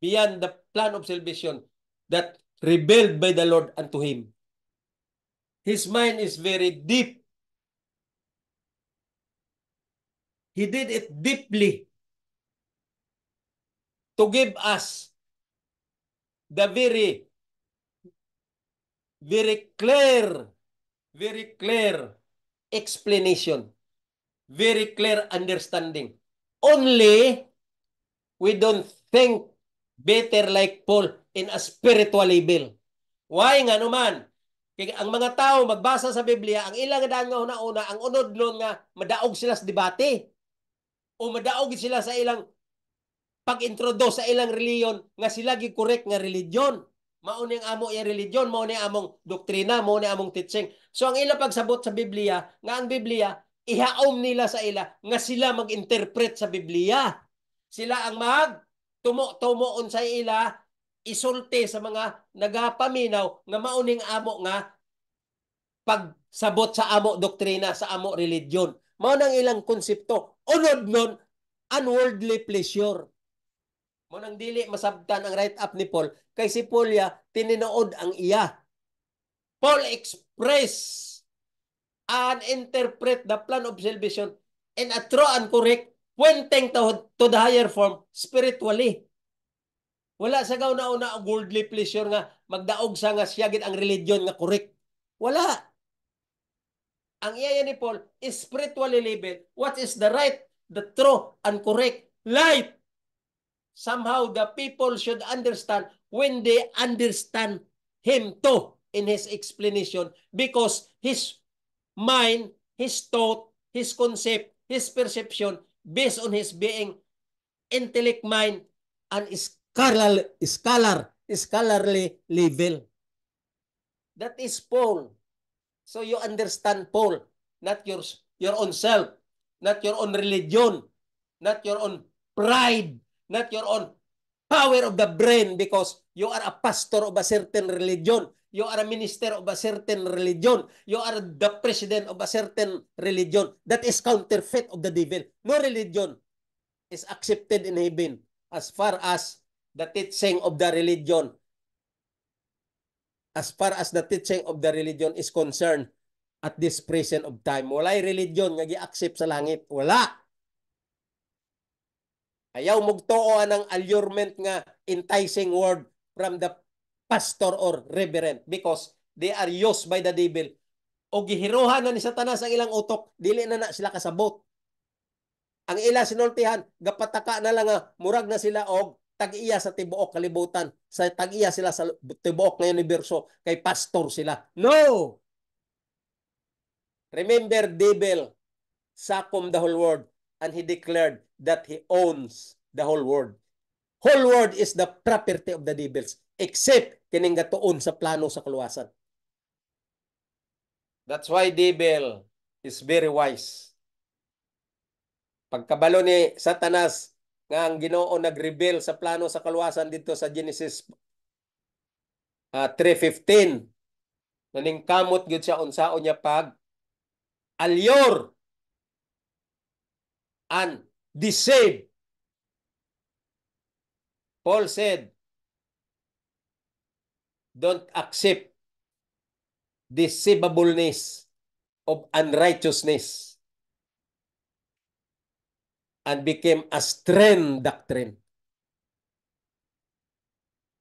beyond the plan of salvation that revealed by the Lord unto him. His mind is very deep. He did it deeply to give us the very clear explanation, very clear understanding. Only we don't think better like Paul in a spiritual level. Why nga naman? Kaya ang mga tao magbasa sa Biblia, ang ilang daan nga una-una, ang unod nun nga madaog sila sa debate o madaog sila sa ilang pag-introduce sa ilang reliyon nga sila gi correct nga religion. Mao ning amo ya religion, mao ni among doktrina, mao ni among teaching. So ang ila pagsabot sa Biblia, nga ang Biblia ihaom nila sa ila nga sila mag-interpret sa Biblia. Sila ang tumo-tumoon sa ila isulti sa mga nagapaminaw nga mao ning amo nga pagsabot sa amo doktrina, sa amo religion. Mao nang ilang konsepto. Unod nun, unworldly pleasure. Mo nang dili masabtan ang write up ni Paul kay si Paul ya tininood ang iya. Paul express and interpret the plan of salvation in a true and correct pointing to the higher form spiritually. Wala sa gauna-una ang worldly pleasure nga magdaog sa nga siya gid ang religion nga correct. Wala. Ang iya ni Paul is spiritually labeled. What is the right, the true and correct light? Somehow the people should understand when they understand him too in his explanation because his mind, his thought, his concept, his perception based on his being intellect mind and scholarly level. That is Paul. So you understand Paul, not your own self, not your own religion, not your own pride, not your own power of the brain because you are a pastor of a certain religion. You are a minister of a certain religion. You are the president of a certain religion. That is counterfeit of the devil. No religion is accepted in heaven as far as the teaching of the religion. As far as the teaching of the religion is concerned at this present of time. Walay religion nga gi-accept sa langit. Wala. Ayaw mugtuo ng allurement nga enticing word from the pastor or reverend because they are used by the devil. O gihiruhan na ni Satanas ang ilang utok, dili na sila kasabot. Ang ila sinultihan, gapataka na lang nga, murag na sila og tag-iya sa tibuok kalibutan. Sa tag-iya sila sa tibuok ng universo, kay pastor sila. No! Remember, devil succumb the whole world and he declared that he owns the whole world. whole world is the property of the devils except kining gatuon sa plano sa kaluwasan. That's why devil is very wise. Pagkabalo ni Satanas nga ang Ginoo nag-reveal sa plano sa kaluwasan dito sa Genesis 3:15, naning kamot gyud siya unsaon niya pag allure and deceive. Paul said, don't accept deceivableness of unrighteousness and became a strange doctrine.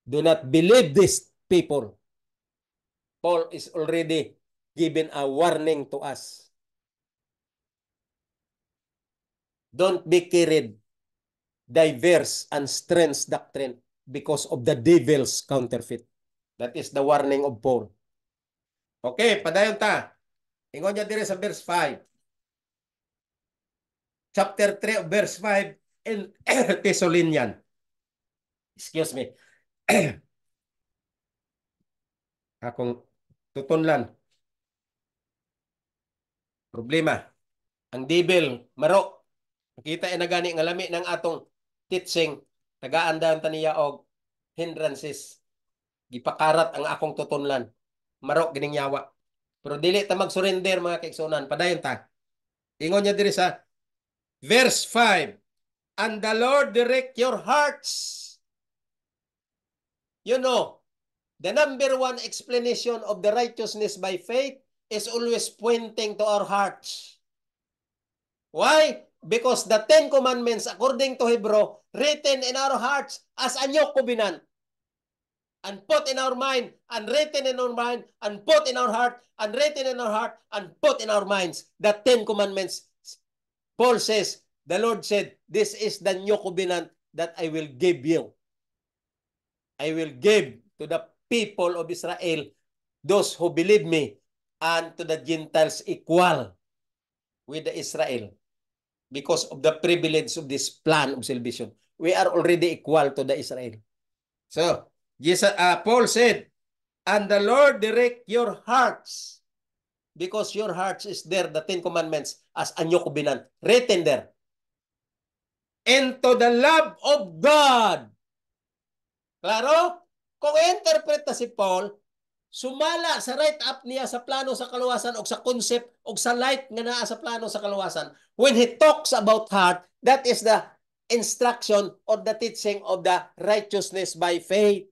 Do not believe these people. Paul is already given a warning to us. Don't be carried diverse and strange doctrine because of the devil's counterfeit. That is the warning of Paul. Okay, padayon ta. Ingon niya dire sa verse 5. Chapter 3 verse 5 in Thessalonian. Excuse me. Akong tutunlan. Problema. Ang devil, maro. Kita na gani nga lami ng atong teaching, tagaan-dahan taniya og hindrances. Gipakarat ang akong tutunlan. Maro gining yawa. Pero dili ta mag-surrender mga kaigsunan. Padayon ta. Ingon niya diri sa verse 5. And the Lord direct your hearts. You know, the number one explanation of the righteousness by faith is always pointing to our hearts. Why? Because the 10 Commandments, according to Hebrew, written in our hearts as a new covenant, and put in our mind, and written in our mind, and put in our heart, and written in our heart, and put in our minds. The 10 Commandments. Paul says, the Lord said, this is the new covenant that I will give you. I will give to the people of Israel, those who believe me, and to the Gentiles equal with the Israel. Because of the privilege of this plan of salvation. We are already equal to the Israel. So, Jesus, Paul said, and the Lord direct your hearts, because your hearts is there, the 10 Commandments, as a new covenant, written there, into the love of God. Klaro? Kung interpret na si Paul, sumala sa right up niya sa plano sa kaluwasan o sa concept o sa light nga naa sa plano sa kaluwasan. When he talks about heart, that is the instruction or the teaching of the righteousness by faith.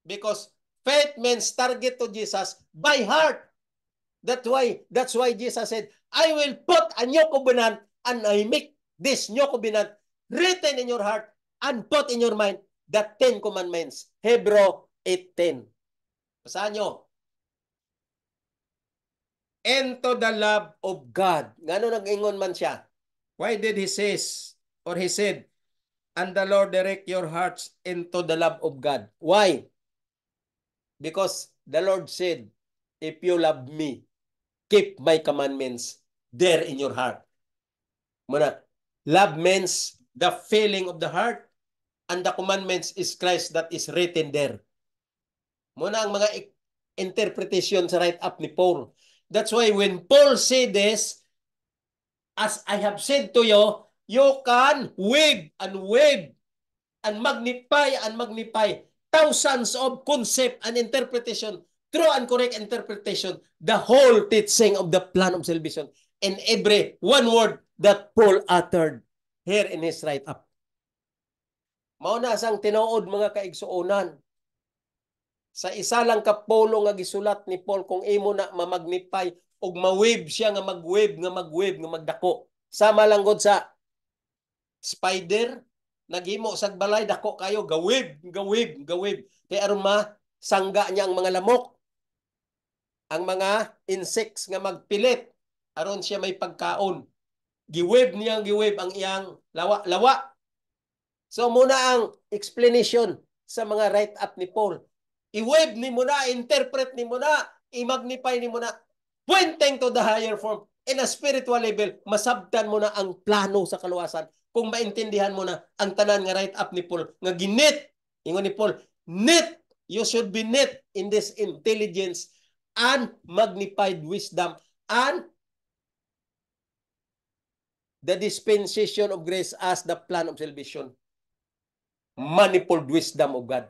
Because faith means target to Jesus by heart. That's why Jesus said, I will put a new covenant and I make this new covenant written in your heart and put in your mind the 10 Commandments. Hebrew 8:10. Basahan nyo. Into the love of God. Ngano nag-ingon man siya? Why did he says, or he said, and the Lord direct your hearts into the love of God? Why? Because the Lord said, if you love me, keep my commandments there in your heart. Muna, love means the feeling of the heart, and the commandments is Christ that is written there. Muna ang mga interpretation sa right up ni Paul. That's why when Paul said this, as I have said to you, you can wave and magnify thousands of concept and interpretation, true and correct interpretation, the whole teaching of the plan of salvation, and every one word that Paul uttered here in his right up. Mao na sang tinuod mga kaigsuonan. Sa isa lang ka Paulo nga gisulat ni Paul, kung imo na mamagnify og ma-wave siya nga mag-wave nga magdako. Sama lang gud sa spider, naghimo sag balay dako kayo gawib. Kay aron masangga niya ang mga lamok, ang mga insects nga magpilit aron siya may pagkaon. Giwave ang iyang lawa. So muna ang explanation sa mga write up ni Paul. I-wave ni mo na, interpret ni mo na, i-magnify ni mo na, pointing to the higher form in a spiritual level, masabtan mo na ang plano sa kaluwasan kung maintindihan mo na ang tanan nga right up ni Paul nga ginit ingon ni Paul, net, you should be net in this intelligence and magnified wisdom and the dispensation of grace as the plan of salvation. Manifold wisdom of God.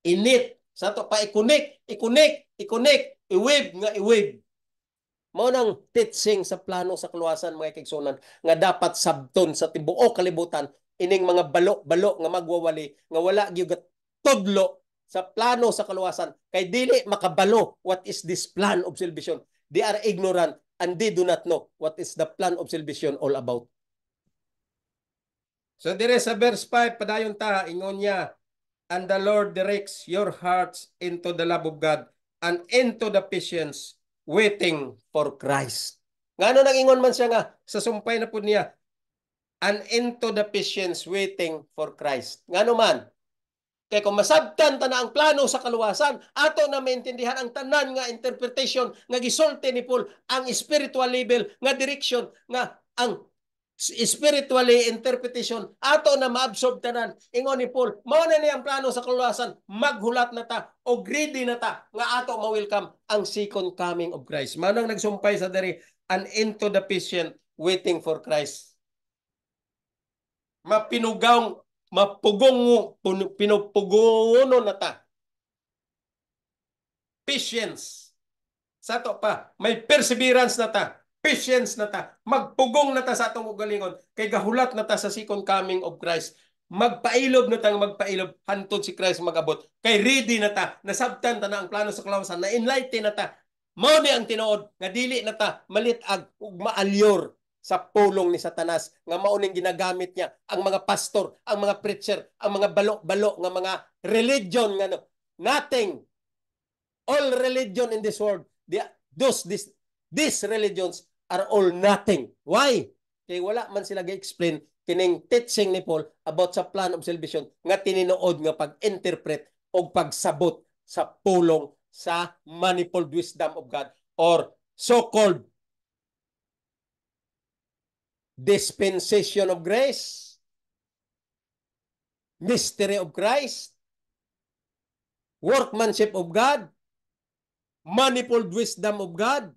Init. Sa to pa i-connect, i-wave nga i-wave. Mao nang teaching sa plano sa kaluwasan mga kaigsunan nga dapat sabton sa tibuok kalibutan ining mga balo-balo nga magwawali nga wala gyud tudlo sa plano sa kaluwasan kay dili makabalo what is this plan of salvation. They are ignorant and they do not know what is the plan of salvation all about. So dire sa verse 5 padayon ta ingon niya, and the Lord directs your hearts into the love of God and into the patience waiting for Christ. Ngano nag-ingon man siya nga sa sumpay na po niya, and into the patience waiting for Christ. Ngano man? Kaya kung masabtan ta na ang plano sa kaluwasan, ato na maintindihan ang tanan nga interpretation nga gisulti ni Paul, ang spiritual level nga direction nga ang spiritually interpretation ato na maabsorb tanan ingon ni Paul mao na ni ang plano sa kaluwasan maghulat na ta o ready na ta nga ato ma-welcome ang second coming of Christ. Mao nang nagsumpay sa diri and into the patient waiting for Christ. Mapinugong pinupugono na ta. Patience. Sa to pa may perseverance na ta. Patience na ta, magpugong na ta sa atong ugalingon, kay gahulat na ta sa second coming of Christ. Magpailob na ta, magpailob, hantod si Christ magabot. Kay ready na ta, nasabtan ta na ang plano sa kaluwasan, na enlighten na ta. Mao ni ang tinuod, nga dili na ta malitag ug maalyor sa pulong ni Satanas, nga mao ning ginagamit niya ang mga pastor, ang mga preacher, ang mga balo-balo nga mga religion nga no. Nothing. All religion in this world, these religions are all nothing. Why? Kaya wala man sila ga-explain kining teaching ni Paul about sa plan of salvation nga tininuod nga pag-interpret o pagsabot sa pulong sa manifold wisdom of God or so-called dispensation of grace, mystery of Christ, workmanship of God, manifold wisdom of God.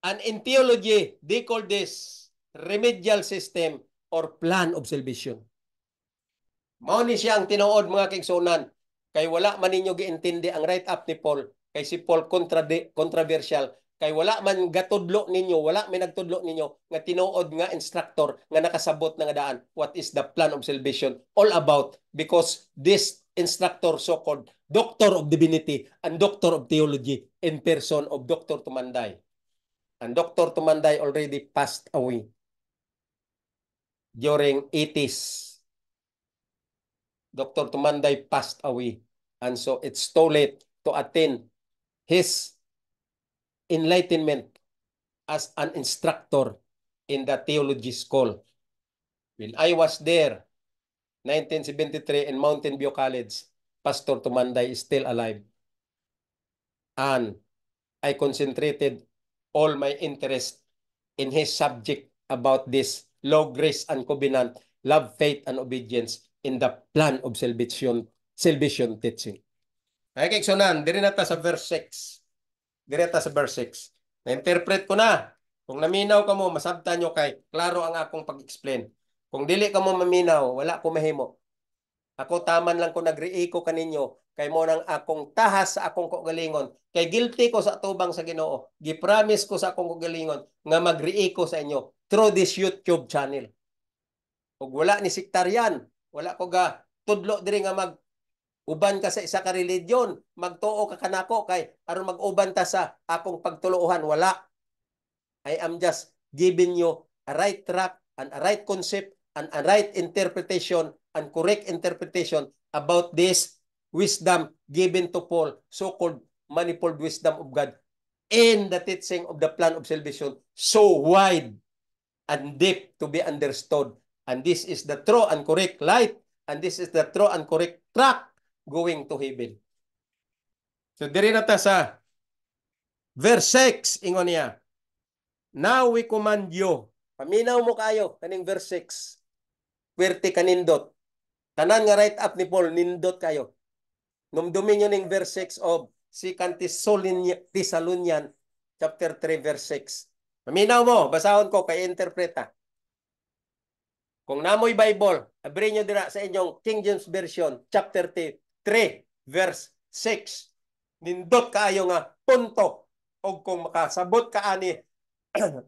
And in theology, they call this remedial system or plan of salvation. Mao ni siya ang tinuod mga kaigsunan. Kay wala man ninyo giintindi ang right up ni Paul. Kay si Paul controversial. Kay wala man gatudlo ninyo, wala may nagtudlo ninyo nga tinuod nga instructor nga nakasabot na nga daan. What is the plan of salvation all about? Because this instructor so-called Doctor of Divinity and Doctor of Theology in person of Dr. Tumanday. And Dr. Tumanday already passed away during 80s. Dr. Tumanday passed away. And so it's too late to attain his enlightenment as an instructor in the theology school. When I was there, 1973 in Mountain View College, Pastor Tumanday is still alive. And I concentrated all my interest in his subject about this law, grace, and covenant, love, faith, and obedience in the plan of salvation teaching. Ay kaigsunan, diri na ta sa verse 6. Diri ta sa verse 6. Na-interpret ko na. Kung naminaw ka mo, masabtan nyo kay klaro ang akong pag-explain. Kung dili ka mo maminaw, wala ko mahimo. Ako taman lang ko nagriiko kaninyo kay mo nang akong tahas sa akong kagalingon. Kay guilty ko sa tubang sa Ginoo. Gipromise ko sa akong kagalingon nga magriiko sa inyo through this YouTube channel. Ug wala ni sektaryan, wala ko ga tudlo diri nga uban ka sa isa ka religion, magtuo ka kanako kay aron mag-uban ta sa akong pagtuluohan, wala. I am just giving you a right track and a right concept and a right interpretation and correct interpretation about this wisdom given to Paul, so-called manifold wisdom of God in the teaching of the plan of salvation, so wide and deep to be understood. And this is the true and correct light, and this is the true and correct track going to heaven. So diri na ta sa verse 6 ingon niya, now we command you, Paminaw mo kayo kaning verse 6. Puwerte kanindot. Tanan nga right up ni Paul nindot kayo. Numdumi nyo ning verse 6 of 2 Thessalonian chapter 3 verse 6. Paminaw mo, basahon ko kay interpreta. Kung namoy Bible, abri nyo dira sa inyong King James Version, chapter 3, verse 6. Nindot kaayo nga punto. O kung makasabot ka ani,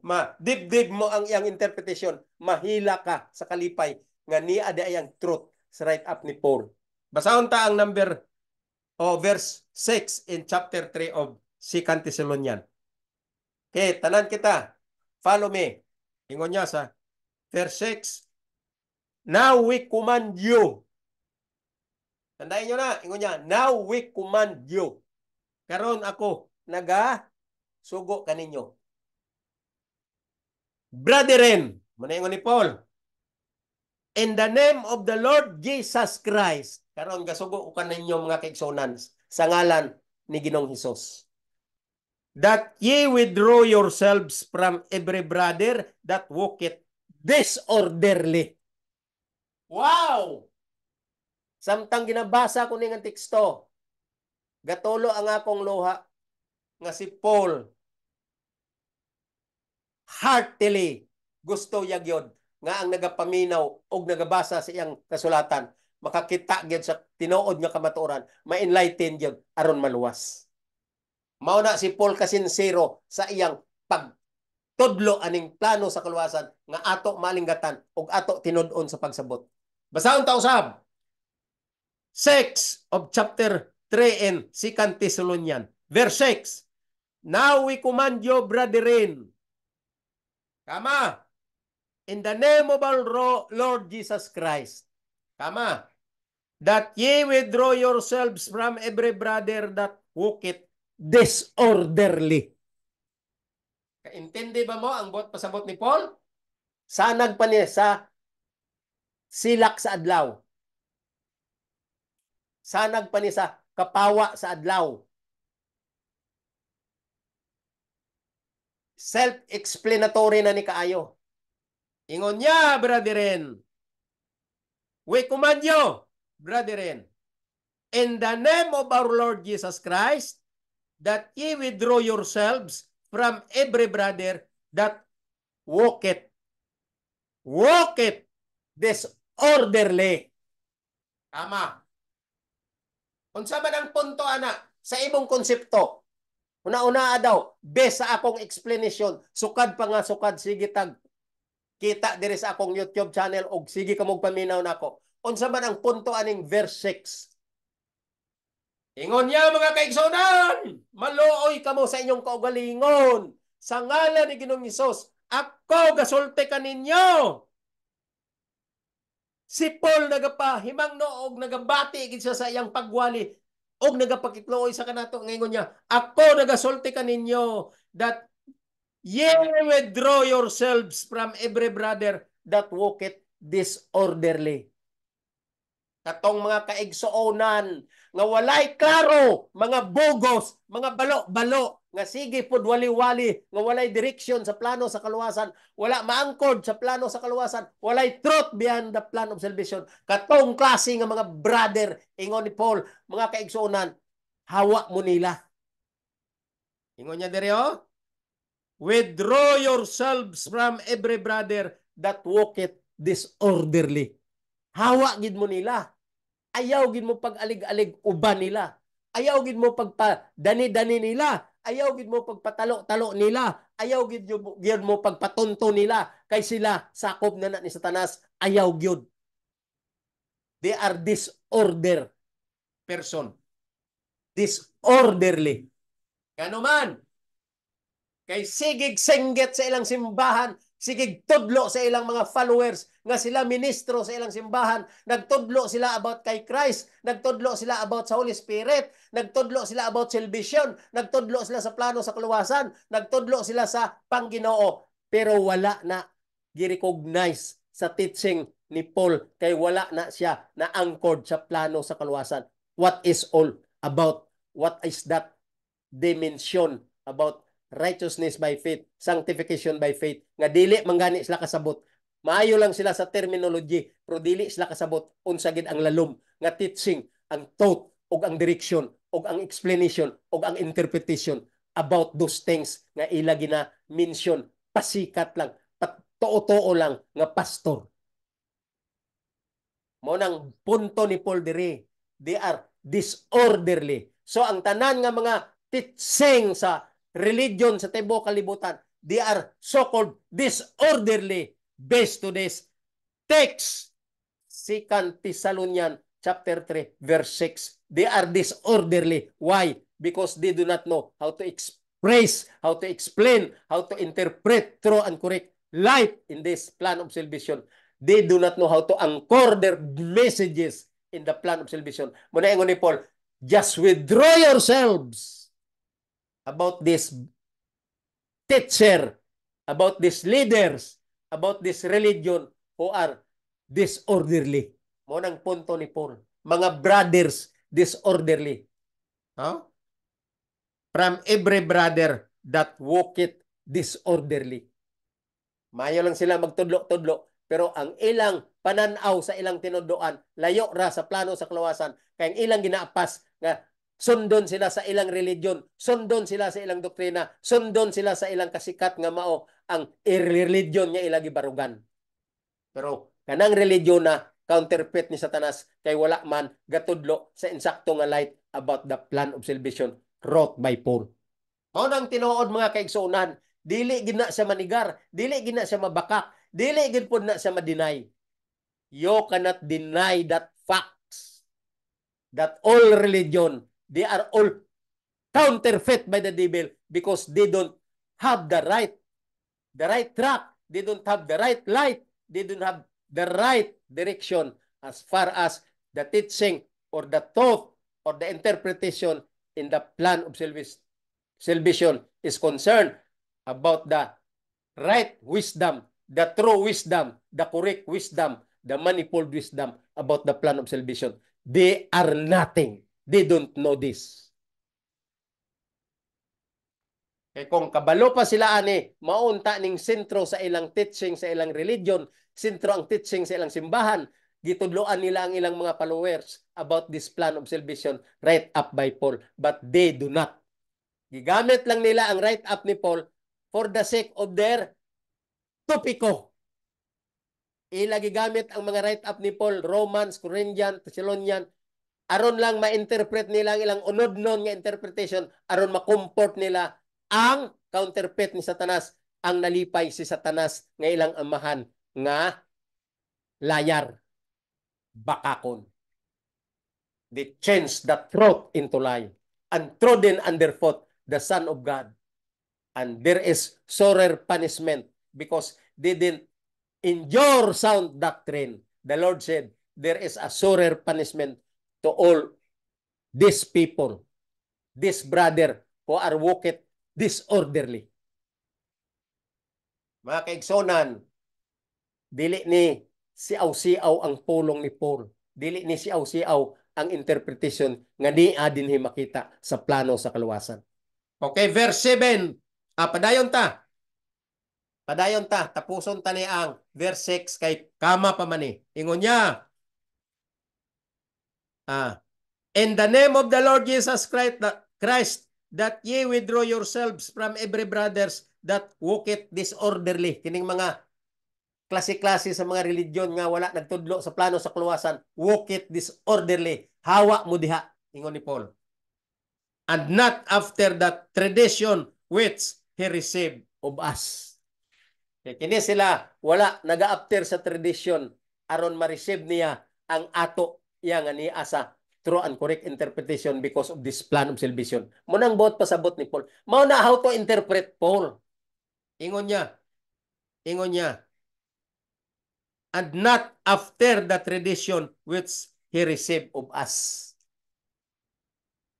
ma-dibdib mo ang iyang interpretation, mahila ka sa kalipay nga niya ada ayang truth sa right up ni Paul. Basahon ta ang verse 6 in chapter 3 of 2 Thessalonian. Okay, tanan kita. Follow me. Ingon niya sa verse 6. Now we command you. Tandaan nyo na. Ingon niya, now we command you. Karon ako, sugo kaninyo. Brethren, muna ingon ni Paul, in the name of the Lord Jesus Christ, karon gasugo ko kaninyo mga kaigsunan sa ngalan ni Ginoong Hesus, that ye withdraw yourselves from every brother that walketh disorderly. Wow! Samtang ginabasa ko ning teksto, gatulo ang akong luha nga si Paul heartily gusto yagyod nga ang nagapaminaw o nagabasa sa iyang kasulatan makakita gyud sa tinuod nga kamatuoran, ma-enlighten gyud aron maluwas. Mao na si Paul kasinsero sa iyang pagtudlo aning plano sa kaluwasan nga ato malinggatan ug ato tinud-on sa pagsabot. Basahon ta usab 6 of chapter 3 in 2 Thessalonian. Verse 6. Now we command you, brethren, kama, in the name of our Lord Jesus Christ, kama, that ye withdraw yourselves from every brother that walketh disorderly. Kaintindi ba mo ang pasabot ni Paul? Sanag pa niya sa silak sa adlaw. Sanag pa niya sa kapawa sa adlaw. Self-explanatory na ni kaayo. Ingon niya, brethren, we command you, brethren, in the name of our Lord Jesus Christ, that ye withdraw yourselves from every brother that walketh disorderly. Tama. Unsa man ang punto ana sa imong konsepto? Una-una daw, base sa akong explanation, sukad pa nga sukad, sige tag kita diri sa akong YouTube channel og sige ka mong paminaw nako. Unsa man ang punto aning verse 6? Ingon niya mga kaigsunan, maluoy kamo sa inyong kaugalingon. Sa ngalan ni Ginoong Hesus, ako gasulti kaninyo. Si Paul nagapahimangno og nagabati gid siya sa iyang pagwali og nagapakitluoy sa kanato ngayon niya, ako nagasulti kaninyo that ye withdraw yourselves from every brother that walketh disorderly. Katong mga kaigsuonan nga walay klaro, mga bugos, mga balo-balo, nga sige pod wali-wali, nga walay direksyon sa plano sa kaluwasan, wala maangkod sa plano sa kaluwasan, walay truth behind the plan of salvation. Katong klase nga mga brother, ingon ni Paul, mga kaigsuonan, hawa mo nila. Ingon niya diri withdraw yourselves from every brother that walketh disorderly. Hawa gid mo nila. Ayaw gid mo pag-alig-alig uban nila. Ayaw gid mo pagpadani-dani nila. Ayaw gid mo pagpatalo-talo nila. Ayaw gid mo pagpatunto nila kay sila sakop na ni Satanas. Ayaw gyud. They are disorder person. Disorderly. Kano man. Kay sigig sengget sa ilang simbahan, sigig tudlo sa ilang mga followers nga sila ministro sa ilang simbahan, nagtudlo sila about kay Christ, nagtudlo sila about sa Holy Spirit, nagtudlo sila about salvation, nagtudlo sila sa plano sa kaluwasan, nagtudlo sila sa Pangginoo, pero wala na gi-recognize sa teaching ni Paul kay wala na siya na anchored sa plano sa kaluwasan. What is all about? What is that dimension about righteousness by faith, sanctification by faith, nga dili manggani sila kasabot. Maayo lang sila sa terminology, pero dili sila kasabot unsa gid ang lalom nga teaching, ang thought, ug ang direction, ug ang explanation, ug ang interpretation about those things nga ila gina mention, pasikat lang, tuo-tuo lang nga pastor. Mo nang punto ni Paul diri, they are disorderly. So ang tanan nga mga teaching sa religion sa tibuok kalibutan, they are so-called disorderly based to this text. 2 Thessalonians chapter 3 verse 6. They are disorderly. Why? Because they do not know how to express, how to explain, how to interpret true and correct life in this plan of salvation. They do not know how to anchor their messages in the plan of salvation. Muna ingon ni Paul, just withdraw yourselves about this teacher, about these leaders, about this religion who are disorderly. Mo nang punto ni Paul. Mga brothers, disorderly. Huh? From every brother that walketh disorderly. Mayo lang sila magtudlo-tudlo, pero ang ilang pananaw sa ilang tinudloan, layo ra sa plano sa kaluwasan, kay ang ilang ginaapas nga sundon sila sa ilang religion, sundon sila sa ilang doktrina, sundon sila sa ilang kasikat nga mao ang religion nga ilang gibarugan. Pero kanang religion na counterfeit ni Satanas kay wala man gatudlo sa insakto nga light about the plan of salvation wrought by Paul. Mao nang tinuod mga kaigsuonan, dili gid na siya manigar, dili gid na siya mabakak, dili gid pud na siya ma-deny. You cannot deny that facts that all religion, they are all counterfeit by the devil because they don't have the right track, they don't have the right light, they don't have the right direction as far as the teaching or the thought or the interpretation in the plan of salvation is concerned about the right wisdom, the true wisdom, the correct wisdom, the manifold wisdom about the plan of salvation. They are nothing. They don't know this. Kaya kung kabalo pa sila ani, maunta ning sentro sa ilang teaching, sa ilang religion, sentro ang teaching sa ilang simbahan, gitudloan nila ang ilang mga followers about this plan of salvation right up by Paul. But they do not. Gigamit lang nila ang right up ni Paul for the sake of their topiko. Ila gigamit ang mga right up ni Paul, Romans, Corinthians, Thessalonians, aron lang ma-interpret nila ang ilang unod-non nga interpretation, aron ma-comport nila ang counterfeit ni Satanas, ang nalipay si Satanas nga ilang amahan nga layar, bakakon. They changed the truth into lie and trodden underfoot the Son of God. And there is sorer punishment because they didn't endure sound doctrine. The Lord said, there is a sorer punishment to all these people, this brother who are walked disorderly. Mga kaigsonan, dili ni siaw-siaw ang pulong ni Paul. Dili ni siaw-siaw ang interpretation nga di adinhi makita sa plano sa kaluwasan. Okay, verse 7. Padayon ta. Padayon ta. Tapuson ta ni ang verse 6 kay kama pa man ni. Ingon niya. In the name of the Lord Jesus Christ, that ye withdraw yourselves from every brothers that walketh disorderly. Kining mga klase-klase sa mga religion nga wala nagtudlo sa plano sa kaluwasan, walketh disorderly. Hawa mo diha, ingon ni Paul. And not after that tradition which he received of us. Kini sila wala naga-after sa tradition aron ma-receive niya ang ato iya nga niya sa true and correct interpretation because of this plan of salvation. Munang bot pasabot ni Paul. Mao na how to interpret Paul. Ingon niya. And not after the tradition which he received of us.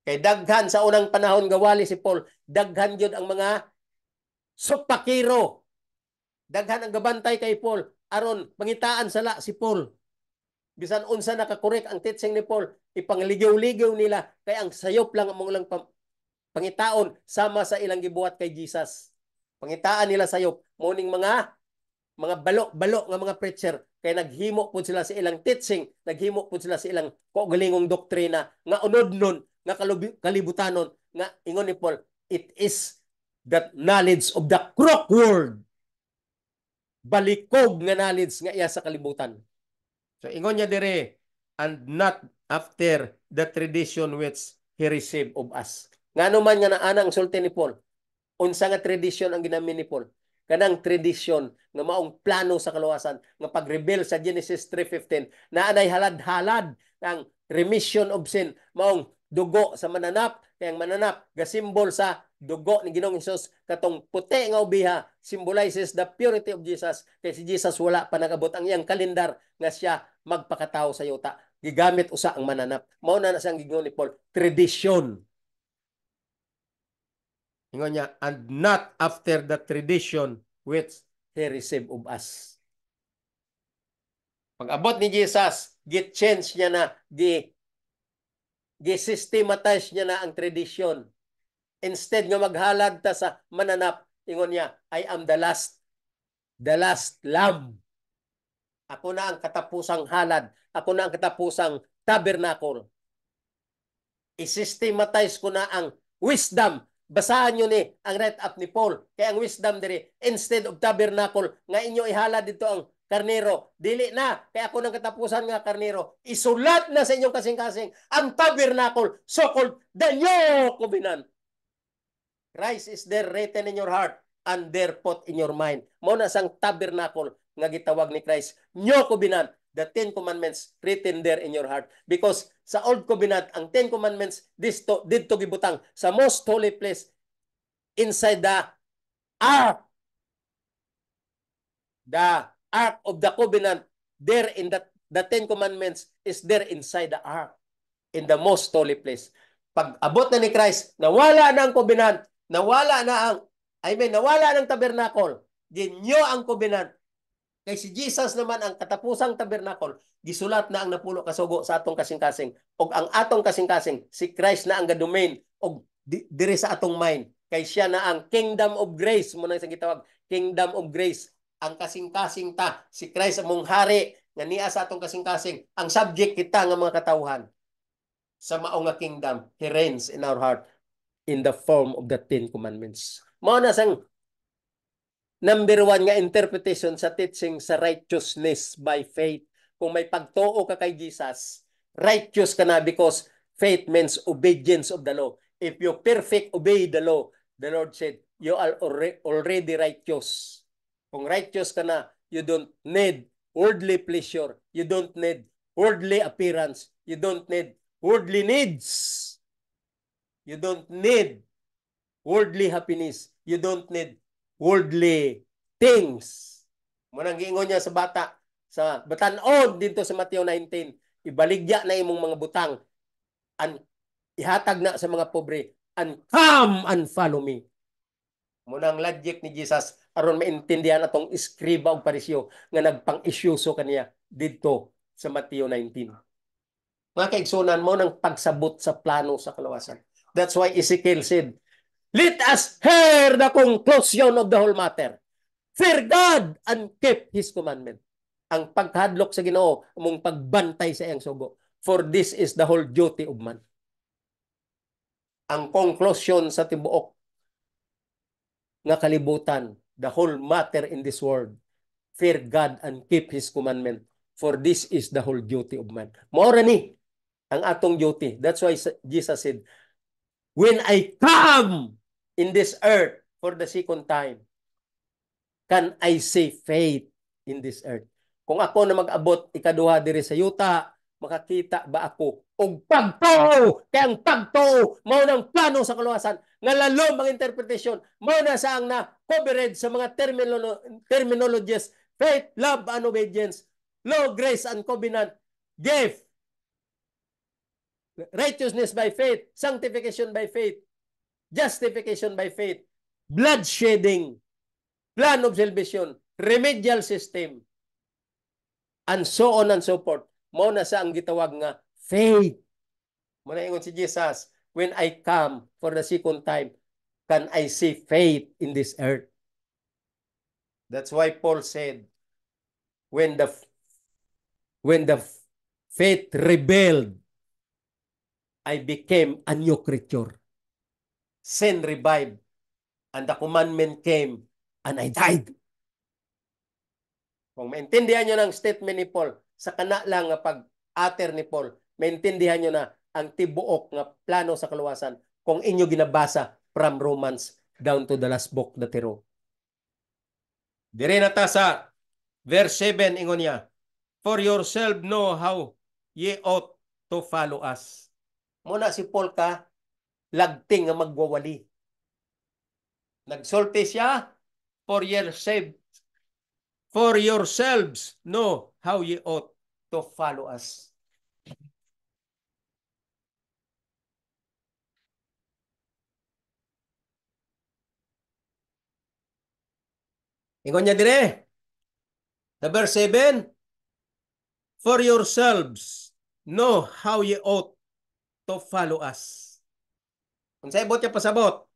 Kay daghan sa unang panahon gawali si Paul, daghan yun ang mga supakiro. Daghan ang gabantay kay Paul aron pangitaan sala si Paul. Bisan unsa nakakorek ang teaching ni Paul, ipangligaw-ligaw nila kay ang sayop lang ang mga pangitaon sama sa ilang gibuhat kay Jesus. Pangitaan nila sayop muning mga balo-balo nga mga preacher kay naghimo pud sila sa ilang teaching, naghimo pud sila sa ilang kaugalingong doktrina nga unod nun nga kalibutanon nga ingon ni Paul, it is that knowledge of the crook world. Balikog nga knowledge nga iya sa kalibutan. So ingon niya dire, and not after the tradition which he received of us. Ngano man nga naanang sulti ni Paul, unsa nga tradition ang ginamin ni Paul? Kanang tradition nga maong plano sa kaluwasan nga pag-reveal sa Genesis 3:15 na anay halad-halad ang remission of sin maong dugo sa mananap, kay ang mananap gasimbol sa dugo ni Ginoong Hesus, katong puti nga ubiha symbolizes the purity of Jesus, kay si Jesus wala pa nagabot ang iyang kalendar nga siya magpakatao sa yuta, gigamit usa ang mananap. Mao na siyang giingon ni Paul, tradition. Ingon niya, and not after the tradition which he received of us. Pag abot ni Jesus, gi-change niya na, gi-systematize niya na ang tradition. Instead nga maghalad ta sa mananap, ingon niya, I am the last lamb. Ako na ang katapusang halad. Ako na ang katapusang tabernacle. I-systematize ko na ang wisdom. Basahan nyo ni ang write-up ni Paul. Kaya ang wisdom diri, instead of tabernacle, nga inyo ihalad dito ang karnero. Dili na. Kaya ako ng katapusan nga karnero. Isulat na sa inyong kasing-kasing ang tabernacle, so-called the new covenant. Christ is there written in your heart and there put in your mind. Mao na sang tabernacle nga gitawag ni Christ. New covenant, the 10 commandments written there in your heart. Because sa old covenant, ang 10 commandments dito gibutang sa most holy place inside the ark. The ark of the covenant, there in the 10 commandments is there inside the ark, in the most holy place. Pag abot na ni Christ, nawala na ang covenant, nawala ng tabernacle, ginyo ang covenant. Kay si Jesus naman ang katapusang tabernacle, gisulat na ang napulo kasugo sa atong kasing-kasing. Og ang atong kasing-kasing, si Christ na ang gadomain og diri sa atong mind. Kay siya na ang kingdom of grace, mo nang sa gitawag, kingdom of grace. Ang kasing-kasing ta, si Christ among hari nga niya sa atong kasing-kasing. Ang subject kita nga mga katawhan sa mao nga kingdom, he reigns in our heart in the form of the 10 commandments. Mao na sang number 1 nga interpretation sa teaching sa righteousness by faith. Kung may pagtuo ka kay Jesus, righteous ka na because faith means obedience of the law. If you perfect obey the law, the Lord said, you are already righteous. Kung righteous ka na, you don't need worldly pleasure. You don't need worldly appearance. You don't need worldly needs. You don't need worldly happiness. You don't need worldly things. Munang giingon niya sa bata, sa batanon dito sa Mateo 19, ibaligya na imong mga butang, and ihatag na sa mga pobre, and come and follow me. Munang logic ni Jesus aron maintindihan atong iskriba og parisyo nga nagpang-isyuso kaniya dito sa Mateo 19. Mga kaigsunan mo nang pagsabot sa plano sa kalawasan. That's why Ezekiel said, let us hear the conclusion of the whole matter. Fear God and keep His commandment. Ang pagkadlok sa Ginoo, among pagbantay sa iyang sugo. For this is the whole duty of man. Ang conclusion sa tibuok nga kalibutan, the whole matter in this world, fear God and keep His commandment. For this is the whole duty of man. Maura ni ang atong duty. That's why Jesus said, when I come in this earth for the second time, can I say faith in this earth? Kung ako na mag-abot ikaduha diri sa yuta, makakita ba ako og pagtuo? Kaya ang pagtuo mao nang plano sa kaluwasan nga lalom ang interpretation, mao na sa ang na coverage sa mga terminologies: faith, love, and obedience, law, grace, and covenant, gift, righteousness by faith, sanctification by faith, justification by faith, blood shedding, plan of salvation, remedial system, and so on and so forth. Mao na sa ang gitawag nga faith. Muna ingon si Jesus, when I come for the second time, can I see faith in this earth? That's why Paul said, when the faith rebelled, I became a new creature. Sin revived, and the commandment came, and I died. Kung maintindihan nyo ng statement ni Paul, sa kana lang nga pag-ater ni Paul, maintindihan nyo na ang tibuok nga plano sa kaluwasan kung inyo ginabasa from Romans down to the last book na tiro. Dire na ta sa verse 7, ingon niya, for yourself know how ye ought to follow us. Muna si Paul ka, lagting nga magwawali. Nagsulti siya, for yourselves know how ye ought to follow us. Ingon niya dire, sa verse 7, for yourselves know how ye ought to follow us. Kung sa ibot niya pasabot,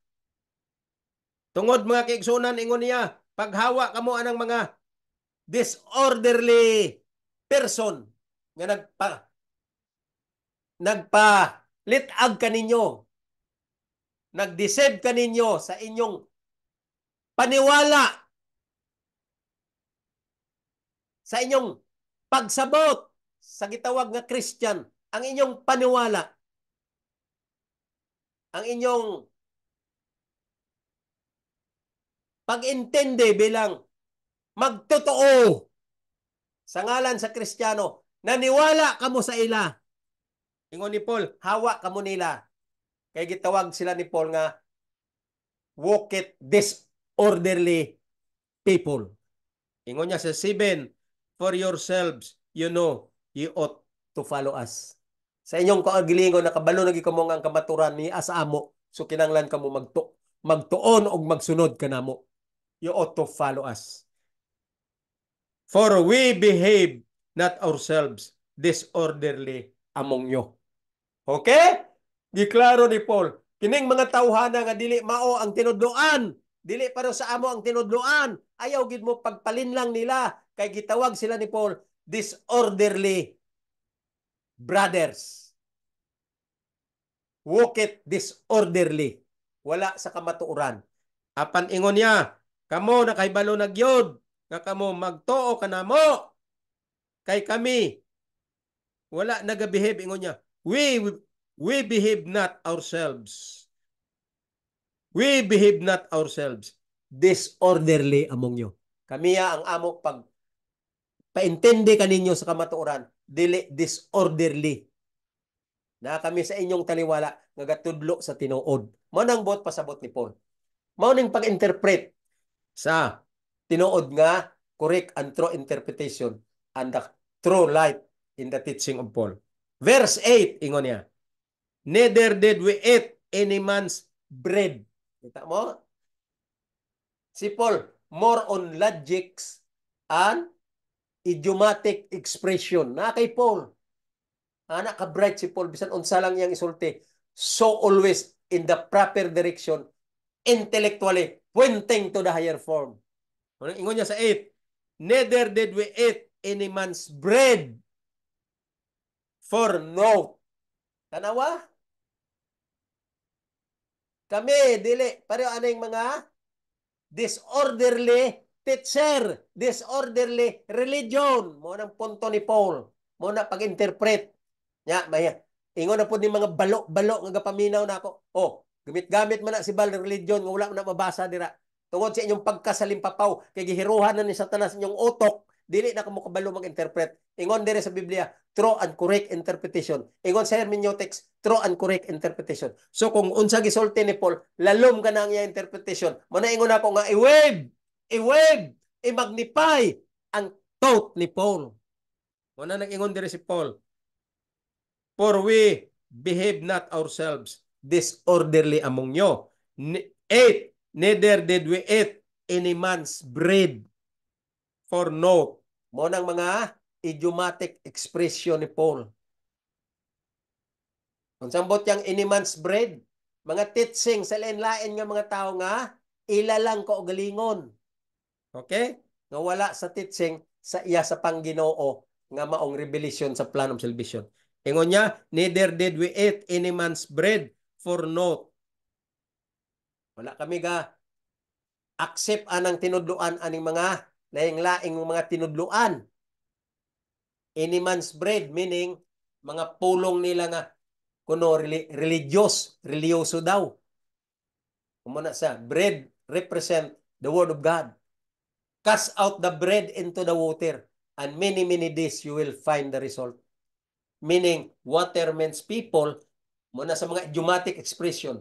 tungod mga kaigsunan, ingon niya, paghawa kamo anang mga disorderly person nga litag kaninyo, nagdeceive kaninyo sa inyong paniwala, sa inyong pagsabot sa gitawag nga Christian, ang inyong paniwala, ang inyong pag-intindi bilang magtotoo sa ngalan sa Kristiyano, naniwala kamo sa ila. Ingon ni Paul, hawa kamo nila. Kay gitawag sila ni Paul nga wicked, disorderly people. Ingon niya sa 7, for yourselves, you know, you ought to follow us. Sa inyong kaugalingon, nakabalo lagi kamo ang kamaturan ni asamo, so kinanglan kamo magtuon o magsunod kanamo. You ought to follow us. For we behave not ourselves disorderly among you. Okay? Giklaro ni Paul, kining mga tawhana nga dili mao ang tinudloan, dili para sa amo ang tinudloan, ayaw gid mo pagpalinlang nila, kay gitawag sila ni Paul disorderly brothers. Wicked, disorderly, wala sa kamatuoran. Apan ingon niya, kamo nakahibalo na gyud nga kamo magtuo kanamo, kay kami wala nagabehave. Ingon niya, we behave not ourselves. We behave not ourselves disorderly among you. Kami ang amo pag paintindi kaninyo sa kamatuoran, dili disorderly. Na kami sa inyong taliwala nga gatudlo sa tinuod. Mao nang bot pasabot ni Paul. Mao ning pag-interpret sa tinuod nga correct and true interpretation and the true light in the teaching of Paul. Verse 8, ingon niya, neither did we eat any man's bread. Kita mo? Si Paul, more on logics and idiomatic expression. Na kay Paul. Anak ka bright si Paul, bisan unsa lang iyang isulti. So always in the proper direction, intellectually, pointing to the higher form. Ingon niya sa 8, neither did we eat any man's bread for no. Tanawa? Kami, dili, pareho anay mga disorderly teacher, disorderly religion. Mo nang punto ni Paul. Mo na pag-interpret. Ya, maya. Ingon na po ni mga balo-balo nga gapaminaw na ako. Oh, gamit-gamit man na si bal religion nga wala na mabasa dira. Tungod sa inyong pagkasalimpapaw kay gihiruhan na ni Satanas inyong utok, dili na kamo kabalo mag-interpret. Ingon dire sa Biblia, true and correct interpretation. Ingon sa hermeneutics, true and correct interpretation. So kung unsa gisulti ni Paul, lalom ka na ang iyang interpretation. Muna ingon ako nga i-magnify ang thought ni Paul. Muna nag-ingon dire si Paul, for we behave not ourselves disorderly among you. 8, neither did we eat any man's bread for naught. Mo nang mga idiomatic expression ni Paul. Kung sambot yang iniman's bread, mga teaching sa lain-lain nga mga tao nga, ilalang ko galingon. Okay? Nga wala sa teaching sa iya sa Pangginoo nga maong revelation sa plan of salvation. Ingon niya, neither did we eat any man's bread for naught. Wala kami ga accept anang tinudluan aning mga laing-laing mga tinudluan. Any man's bread, meaning mga pulong nila nga kuno religyoso daw. Kumuna sa bread represent the word of God. Cast out the bread into the water, and many days you will find the result. Meaning, water means people, muna sa mga idiomatic expression.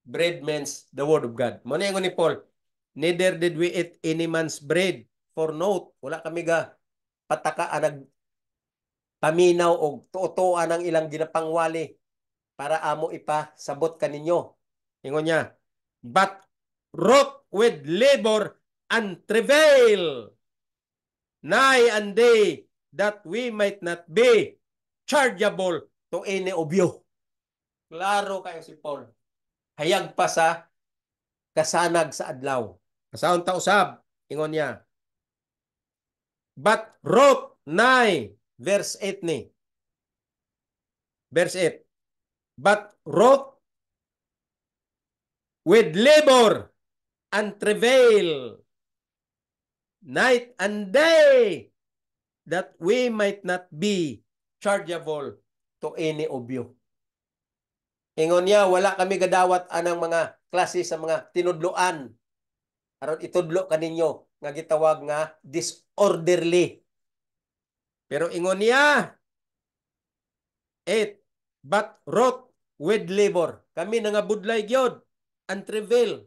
Bread means the word of God. Muna yung ni Paul, neither did we eat any man's bread for naught. Wala kami ga pataka nag paminaw o tuotoan ang ilang ginapangwali para amo ipasabot kaninyo. Ingon niya, but wrought with labor and travail night and day that we might not be chargeable to any of you. Klaro kayo si Paul. Hayag pa sa kasanag sa adlaw. Kasaon ta usab, ingon niya. But wrote nigh, verse 8 ni. Verse 8. But wrote with labor and travail night and day that we might not be chargeable to any of you. Ingon niya, wala kami gadawat anang mga klase sa mga tinudloan. Aron itudlo kaninyo nga gitawag nga disorderly. Pero ingon niya, 8, but wrought with labor. Kami nangabudlay gyud and travail.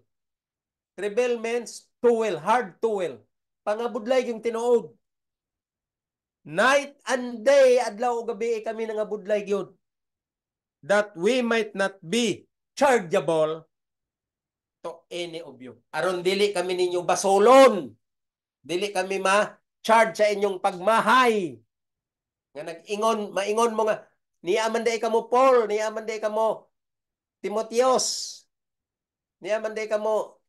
Travail means toil, hard toil. Pangabudlay yung tinuod. Night and day, adlaw o gabi kami nangabudlay gyud. That we might not be chargeable to any of you. Aron dili kami ninyo basolon. Dili kami ma-charge sa inyong pagmahay. Nga nag-ingon, maingon mo nga, niya man day kamo Paul, niya man day kamo Timoteos, niya man day kamo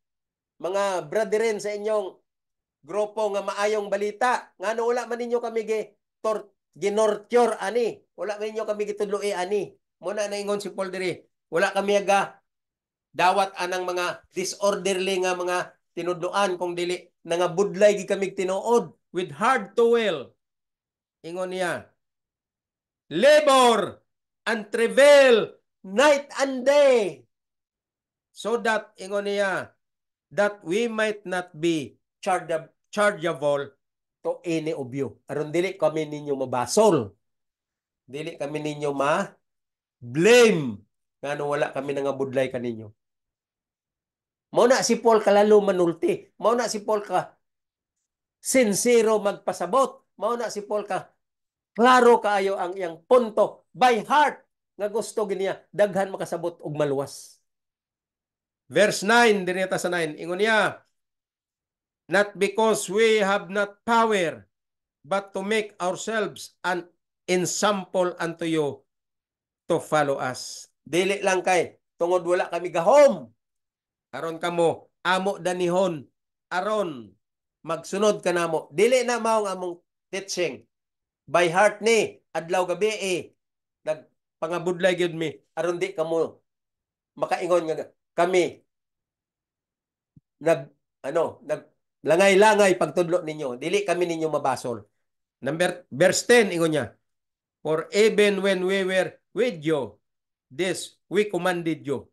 mga brethren sa inyong grupo nga maayong balita. Ngano wala man ninyo kami ginorture ani. Wala man ninyo kami gitudloi ani. Muna naingon si Paul diri, wala kami aga dawat anang mga disorderly nga mga tinudloan kung dili nangabudlay gi kami tinuod with hard toil. Ingon niya, labor and travail night and day, so that, ingon niya, that we might not be chargeable to any of you. Aron dili kami ninyo mabasol. Dili kami ninyo blame ngano wala kami nangabudlay kaninyo. Mao na si Paul kalalo manulti. Mao na si Paul ka sincero magpasabot. Mao na si Paul ka klaro kaayo ang iyang punto by heart nga gusto giniya daghan makasabot og maluwas. Verse 9, dineta sa 9, ingon niya, not because we have not power, but to make ourselves an ensample unto you to follow us. Dili lang kay tungod wala kami gahom. Aron kamo amo danihon aron magsunod kanamo. Dili na mao ang among teaching. By heart ni adlaw gabi nagpangabudlay gyud mi aron di kamo makaingon nga kami naglangay-langay pagtudlo ninyo. Dili kami ninyo mabasol. Verse 10 ingon niya, for even when we were with you, this we commanded you.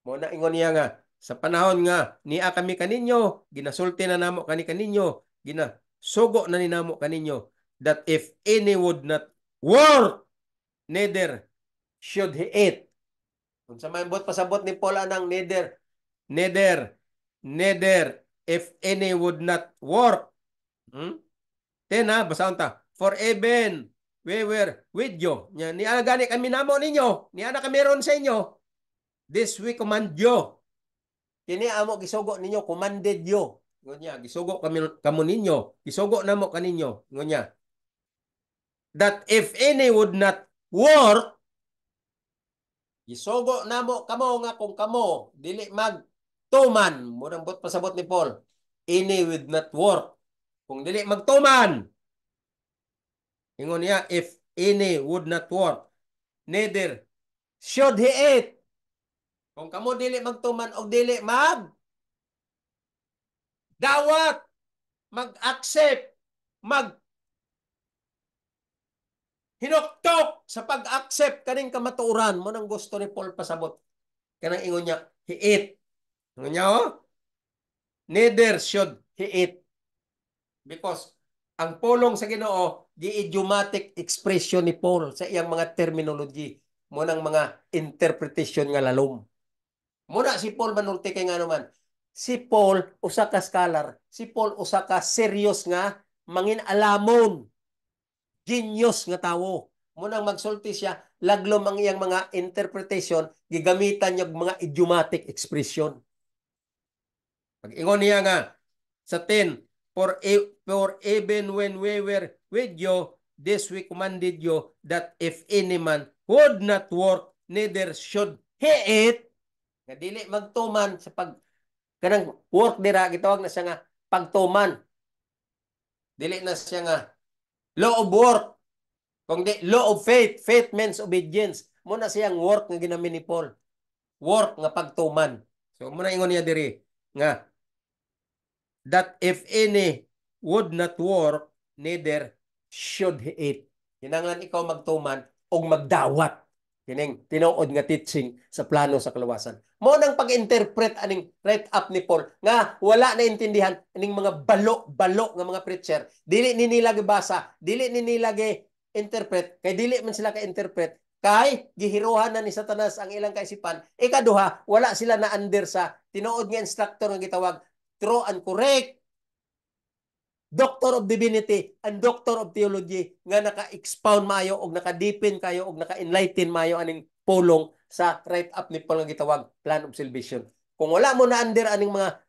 Muna ingon niya nga, sa panahon nga, niya kami kaninyo, ginasulti na namo kaninyo, ginasugo na ninamo kaninyo, that if any would not work, neither should he eat. Kung sa may pasabot ni Paul anang neither, if any would not work. Basahon ta, for even we were with you. Niya gani kami namo ninyo, niya na kami ron sa inyo. This we command you. Kini amo gisugo ninyo, commanded you. Ngonya, gisugo kamo ninyo, gisugo namo kaninyo. Ngonya. That if any would not work, Gisugo namo kamo nga kung kamo dili magtuman mo nang bot pasabot ni Paul. Ini would not work. Kung dili magtuman, ingon niya, if ini would not work, neither should he eat. Kung kamo dili magtuman o dili dawat, mag-accept, mag hinuktok sa pag-accept kaning kamatuoran mo nang gusto ni Paul pasabot. Kanang ingon niya, he eat. Ingon niya, oh, neither should he eat. Because ang pulong sa Ginoo, di idiomatic expression ni Paul sa iyang mga terminology, mo nang mga interpretation nga lalom. Muna si Paul manulti kay nga naman. Si Paul usa ka scholar, si Paul usa ka serious nga mangin alamon, genius nga tawo. Munang magsulti siya, laglom ang iyang mga interpretation, gigamitan niya mga idiomatic expression. Pag-ingon niya nga sa 10, for even when we were with you, this we commanded you, that if any man would not work, neither should he eat. Nga dili magtuman sa pag kanang work dira, gitawag na siya nga pagtuman. Dili na siya nga law of work. Kung di, law of faith. Faith means obedience. Muna siyang work nga ginamin ni Paul. Work nga pagtuman. So muna ingon niya diri nga that if any would not work, neither should he eat. Hinangan ikaw magtuman o magdawat. Kining tinuod nga teaching sa plano sa kalawasan. Mo nang pag-interpret aning right up ni Paul nga wala na intindihan aning mga balo-balo nga mga preacher. Dili ni nila gibasa, dili ni nila interpret, kay dili man sila ka-interpret, kay gihiruhan na ni Satanas ang ilang kaisipan. Ikaduha, wala sila na under sa tinuod nga instructor nga gitawag true and correct Doctor of Divinity and Doctor of Theology nga naka-expound maayo og naka-deepen kayo og naka-enlighten maayo aning pulong sa right up ni Paul nga gitawag plan of salvation. Kung wala mo na under aning mga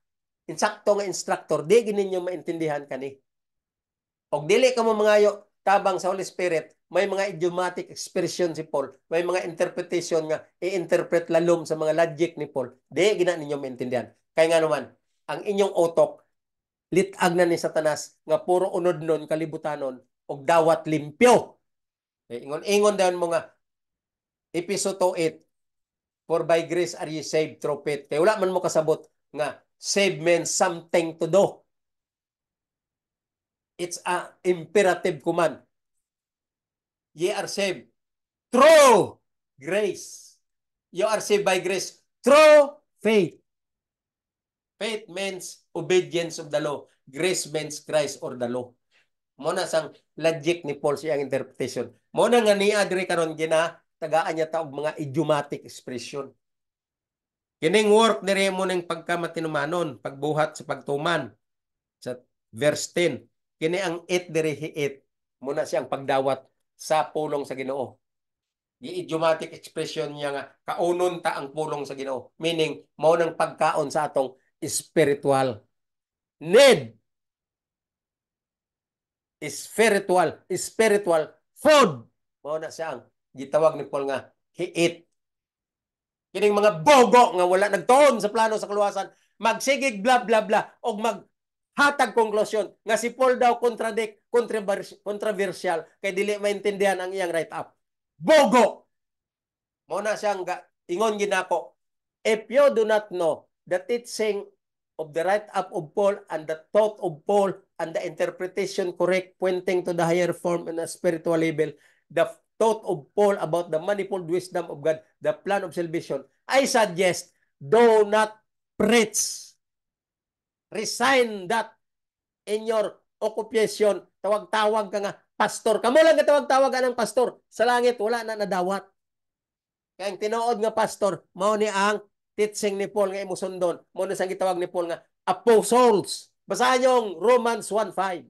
insakto nga instructor, di gininyo maintindihan kani. Og dili ka mo mangayo tabang sa Holy Spirit, may mga idiomatic expression si Paul, may mga interpretation nga i-interpret lalom sa mga logic ni Paul. Di gina ninyo maintindihan. Kaya nga naman, ang inyong utok litag na ni Satanas nga puro unod nun kalibutanon og dawat limpyo. Ingon-ingon dayon mga Episode 8, for by grace are ye saved through faith. Kaya wala man mo kasabot nga save means something to do. It's a imperative command. Ye are saved through grace. You are saved by grace through faith. Faith means obedience of the law. Grace means Christ or the law. Muna sang logic ni Paul siyang interpretation. Muna nga niya diri karon gina tagaan niya ta og mga idiomatic expression. Kining work diri mo ning pagkamatinumanon, pagbuhat sa pagtuman sa verse 10. Kini ang it diri hiit muna siyang pagdawat sa pulong sa Ginoo. Di idiomatic expression niya nga kaunon ta ang pulong sa Ginoo. Meaning mao nang pagkaon sa atong spiritual need. Spiritual food. Mao na siyang gitawag ni Paul nga hiit. Kining mga bogo nga wala nagtuon sa plano sa kaluwasan, magsigig bla bla bla og maghatag konklusyon nga si Paul daw controversial kay dili maintindihan ang iyang write up. Bogo. Mao na siyang ingon ginako. If you do not know the teaching of the write up of Paul and the thought of Paul and the interpretation correct pointing to the higher form and a spiritual level, the thought of Paul about the manifold wisdom of God, the plan of salvation, I suggest do not preach. Resign that in your occupation. Tawag-tawag ka nga, pastor. Kamo lang tawag-tawag ka ng pastor. Sa langit, wala na nadawat. Kaya ang tinuod nga pastor, mao ni ang teaching ni Paul nga imusundon. Mao ni sang gitawag ni Paul nga apostles. Basahan niyo ang Romans 1:5.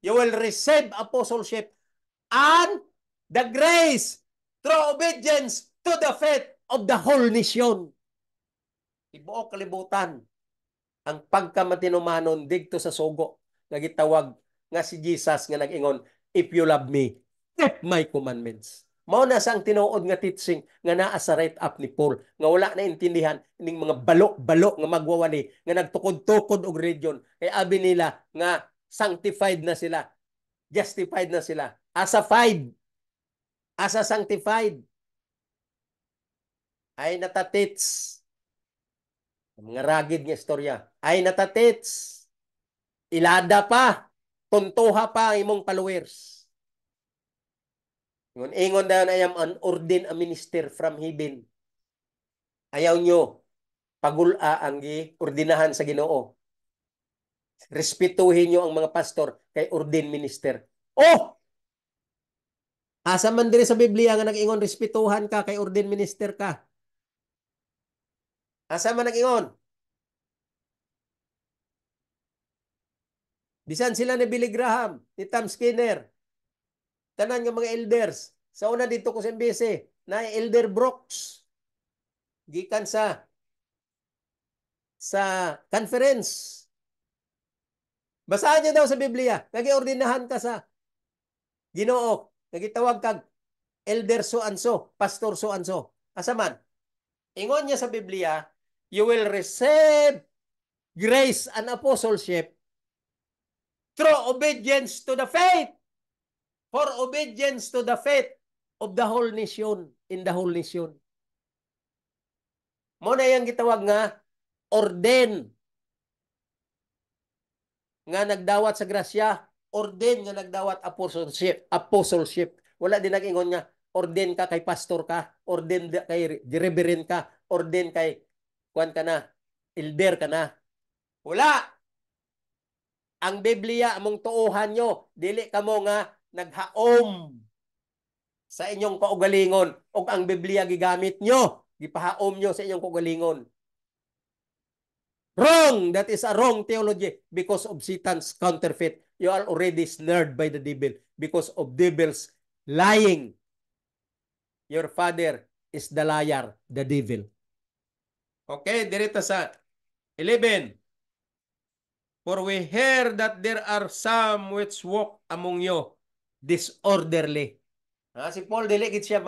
You will receive apostleship and the grace through obedience to the faith of the whole nation. Tibuok kalibutan ang pagkamatinumanon digto sa sugo nga gitawag nga si Jesus nga nag-ingon, if you love me, keep my commandments. Mao na sang tinuod nga teaching nga naa sa write-up ni Paul nga wala na intindihan ining mga balo-balo nga magwawali nga nagtukod-tukod og religion kay abi nila nga sanctified na sila, justified na sila, asa sanctified ay natatits mga ragid nga istorya ay natatits ilada pa tuntuha pa ang imong followers. Ingon daw na I am an ordained a minister from heaven. Ayaw nyo pagula ang ordinahan sa Ginoo. Respetuhin nyo ang mga pastor kay ordained minister. Oh! Asa man diri sa Biblia nga nag-ingon respetuhan ka kay ordained minister ka. Asa man nag-ingon? Bisan sila ni Billy Graham, ni Tom Skinner, tanan nga mga elders. Sa una dito ko sa MBC, na Elder Brooks, gikan sa conference. Basahan niyo daw sa Biblia, nagiordinahan ka sa Ginoo, nagitawag kag elder so and so, pastor so and so. Asa man? Ingon niya sa Biblia, you will receive grace and apostleship through obedience to the faith. For obedience to the faith of the whole nation, in the whole nation. Mo na yang gitawag nga orden nga nagdawat sa grasya, orden nga nagdawat apostleship. Wala din nag-ingon nga orden ka kay pastor ka, orden kay reverend ka, orden kay kuan ka na, elder ka na. Wala. Ang Biblia among tuohan nyo, dili kamo nga naghaom sa inyong kaugalingon o ang Biblia gigamit nyo, gipahaom nyo sa inyong kaugalingon. Wrong! That is a wrong theology because of Satan's counterfeit. You are already snared by the devil because of devil's lying. Your father is the liar, the devil. Okay, dirito sa 11. For we hear that there are some which walk among you disorderly. Si Paul dili gid siya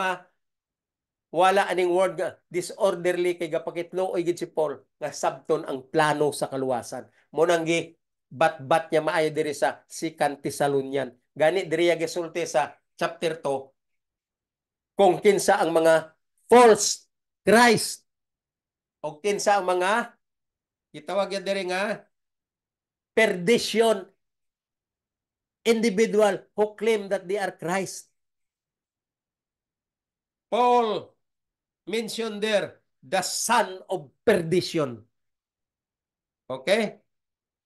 wala aning word nga disorderly kay gapakitluoy gid si Paul nga sabton ang plano sa kaluwasan. Mo nang gi bat-bat niya maayo diri sa 2 Thessalonian. Gani diri gisulti sa chapter 2 kung kinsa ang mga false Christ o kinsa ang mga gitawag yan diri nga perdition individual who claim that they are Christ. Paul mentioned there the son of perdition. Okay?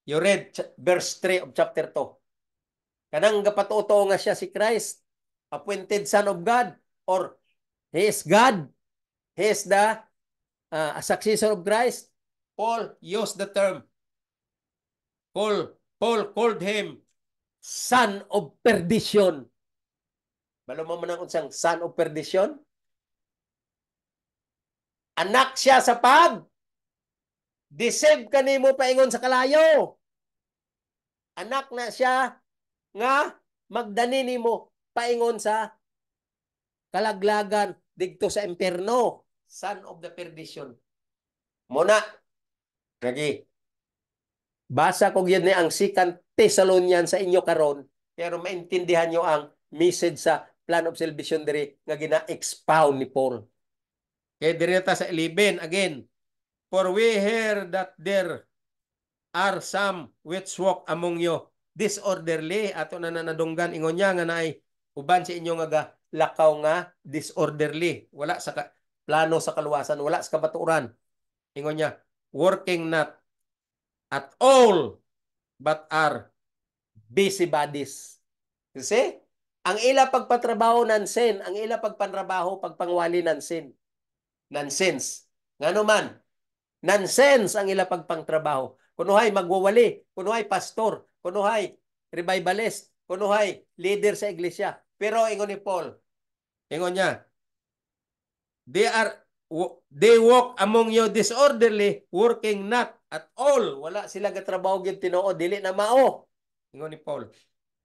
You read verse 3 of chapter 2. Kanang gapatuto nga siya si Christ, appointed son of God, or he is God, he is the successor of Christ. Paul used the term. Paul called him son of perdition. Balo mo man ang unsang son of perdition? Anak siya sa deceive kanimo paingon sa kalayo. Anak na siya nga magdani nimo paingon sa kalaglagan didto sa impierno. Son of the perdition. Muna, lagi. Basa ko gyud ni ang 2 Thessalonian sa inyo karon, pero maintindihan nyo ang message sa plan of salvation diri nga gina-expound ni Paul. Kaya diri ta sa 11 again. For we hear that there are some which walk among you disorderly. Ato na nanadunggan ingon niya nga naay uban sa inyo nga lakaw nga disorderly. Wala sa plano sa kaluwasan, wala sa kabaturan. Ingon niya, working not at all but are busybodies. Kasi ang ila pagpatrabaho nansen, ang ila pagpanrabaho pagpangwali nansen. Nonsense. Ngano man, nonsense ang ila pagpangtrabaho. Kunuhay magwawali, kunuhay pastor, kunuhay revivalist, kunuhay leader sa iglesia. Pero ingon ni Paul, ingon niya, they walk among you disorderly, working not at all. Wala sila gatrabaho gyud Tinoo, dili na mao. Ingon ni Paul,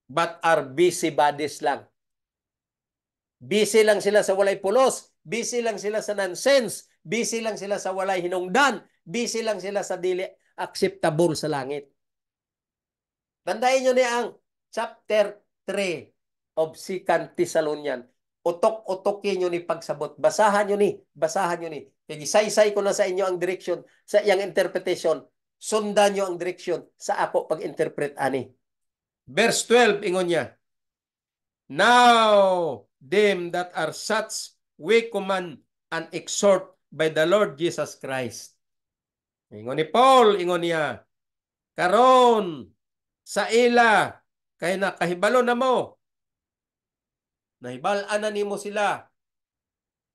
but are busybodies lang. Busy lang sila sa walay pulos, busy lang sila sa nonsense, busy lang sila sa walay hinungdan, busy lang sila sa dili acceptable sa langit. Tandaan nyo ni ang chapter 3 of 2 Thessalonian. Utok-utokin nyo ni pagsabot. Basahan nyo ni. Basahan nyo ni. Kaya isaysay ko na sa inyo ang direction, sa iyang interpretation. Sundan nyo ang direction sa ako pag-interpret ani. Verse 12, ingon niya. Now, them that are such we command and exhort by the Lord Jesus Christ. Ingon ni Paul, ingon niya, karon sa ila, kay nakahibalo na mo. Nahibalaan na nimo sila.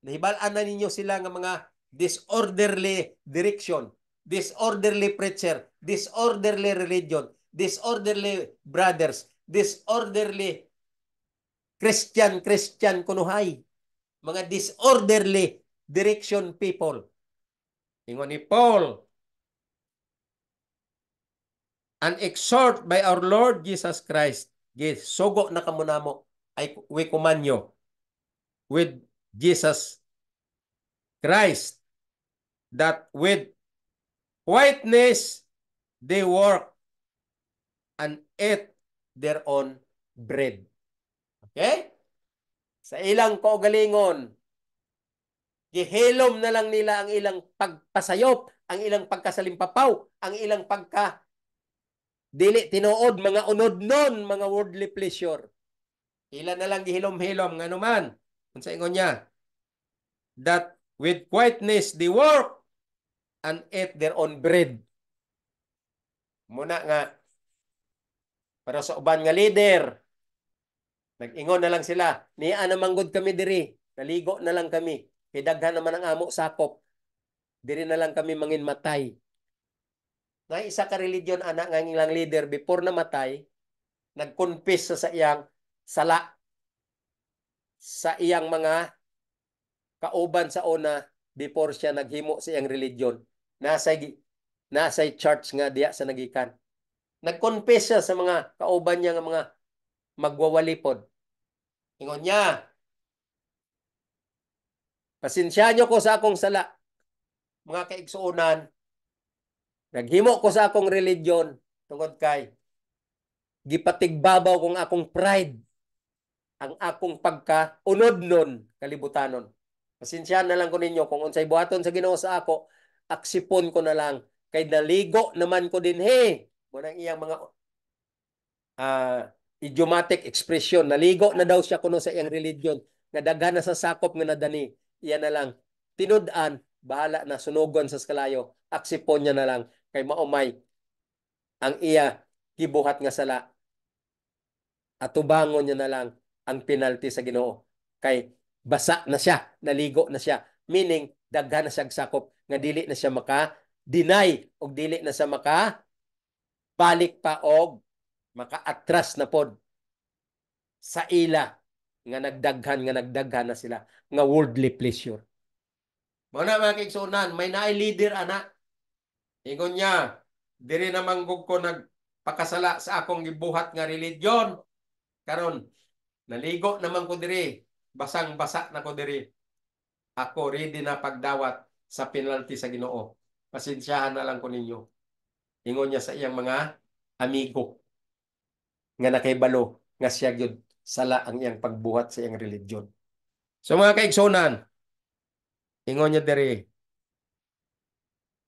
Nahibalaan na ninyo sila nga mga disorderly direction, disorderly preacher, disorderly religion, disorderly brothers, disorderly Christian kunuhay. Mga disorderly direction people. Ingon ni Paul, and exhort by our Lord Jesus Christ. Yes, sugo na kamo namo ay we command you with Jesus Christ that with quietness they work and eat their own bread. Okay? Sa ilang kaugalingon, gihilom na lang nila ang ilang pagpasayop, ang ilang pagkasalimpapaw, ang ilang pagka dili tinuod, mga unod-non, mga worldly pleasure. Ila na lang gihilom-hilom nga naman. Kung sa ingon niya, that with quietness they work and eat their own bread. Muna nga, para sa uban nga leader, nag-ingon na lang sila, niya na manggod kami diri, naligo na lang kami, kidaghan naman ang amo sakop, diri na lang kami mangin matay. Na isa ka religion anak nga ilang leader before na matay, nag-confess sa iyang sala sa iyang mga kauban sa una before siya naghimo sa iyang religion. Nasay church nga diya sa nagikan. Nag-confess siya sa mga kauban niya nga mga magwawalipod. Ingon niya, pasensya nyo ko sa akong sala, mga kaigsuunan, naghimo ko sa akong religion, tungod kay, gipatigbabaw kong akong pride, ang akong pagka-unod nun, kalibutanon. Pasensya na lang ko ninyo, kung unsay buhaton sa Ginoo sa ako, aksipon ko na lang, kay naligo naman ko din, Munang iyang mga idiomatic expression. Naligo na daw siya kuno sa iyang religion. Nga daghan na sa sakop nga nadani. Iyan na lang. Tinud-an, bahala na, sunugon sa skalayo. Aksipon niya na lang. Kay maumay ang iya gibuhat nga sala. At tubangon niya na lang ang penalty sa Ginoo. Kay basa na siya, naligo na siya. Meaning, daghan na siya sakop nga dili na siya maka-deny o dili na siya maka-balik pa og maka-atras na pod sa ila nga nagdaghan na sila nga worldly pleasure. Mao na mga kaigsunan, may naay leader ana. Ingon niya, diri na manggug ko nagpakasala sa akong gibuhat nga religion. Karon naligo naman ko diri, basang-basa na ko diri. Ako ready na pagdawat sa penalty sa Ginoo. Pasensyahan na lang ko ninyo. Ingon niya sa iyang mga amigo nga nakaibalo nga siya gyud sala ang iyang pagbuhat sa iyang religion. So mga kaigsunan, ingon niya diri,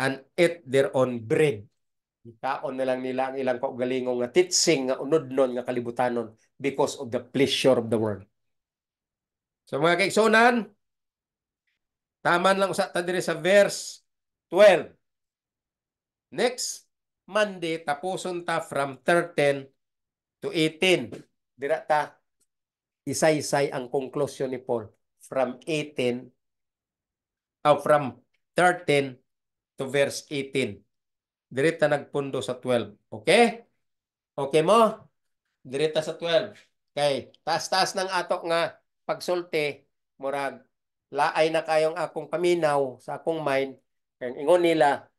and eat their own bread. Ikaon na lang nila ang ilang kaugalingong nga teaching nga unodnon nga kalibutanon because of the pleasure of the world. So mga kaigsunan, taman lang usa ta diri sa verse 12. Next Monday tapuson ta from 13 to 18. Dira ta isay-isay ang conclusion ni Paul from 18 from 13 to verse 18. Direta nagpundo sa 12. Okay? Okay mo? Direta sa 12. Okay. Taas-taas ng atok nga pagsulti, murag, laay na kayong akong paminaw sa akong mind. Kaya ingon nila,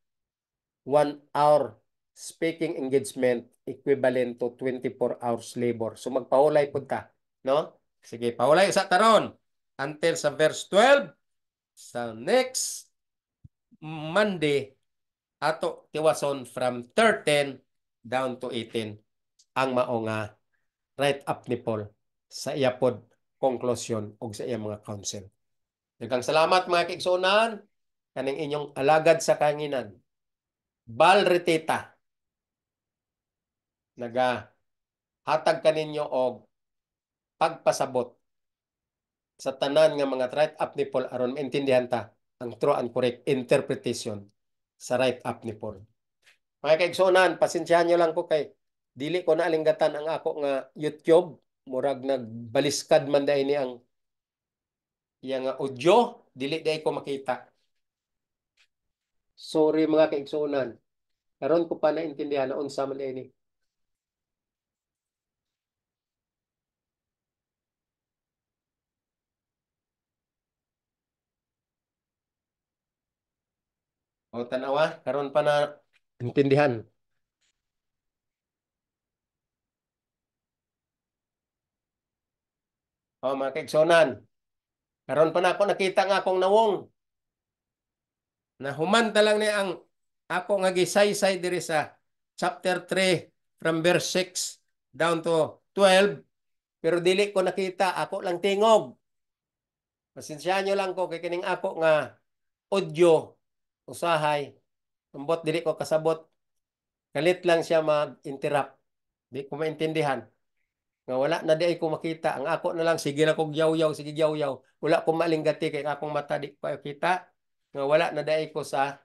1 hour speaking engagement equivalent to 24 hours labor. So magpahulay po ta. No? Sige, pahulay sa taron. until sa verse 12 sa next Monday ato tiwason from 13 down to 18 ang mao nga write up ni Paul sa iya pod conclusion og sa iya mga counsel. Daghang salamat mga kaigsuonan kaning inyong alagad sa kanginan. Bal Reteta naga hatag kaninyo og pagpasabot sa tanan nga mga write up ni Paul aron maintindihan ta ang true and correct interpretation sa write up ni Paul. Mga kaigsuonan, pasensyahan nyo lang ko kay dili ko na alinggatan ang ako nga YouTube. Murag nagbaliskad man dahil ni ang iya nga audio. Dili dahil ko makita. Sorry mga kaigsuonan. Karon ko pa naintindihan na unsa man dahil ni. O tanawa, karon pa na intindihan. O mga kaigsuonan, karon pa na ako nakita nga akong nawong. Nahuman ta lang ni ang ako nga gisaysay diri sa chapter 3 from verse 6 down to 12 pero dili ko nakita ako lang tingog. Pasensyahan nyo lang ko kay kining ako nga audio usahay ambot dili ko kasabot kalit lang siya mag-interrupt di ko maintindihan nga wala na di ko makita ang ako na lang sige na kog yaw-yaw sige yaw-yaw wala ko malinggati kay akong mata di ko kita nga wala na di ko sa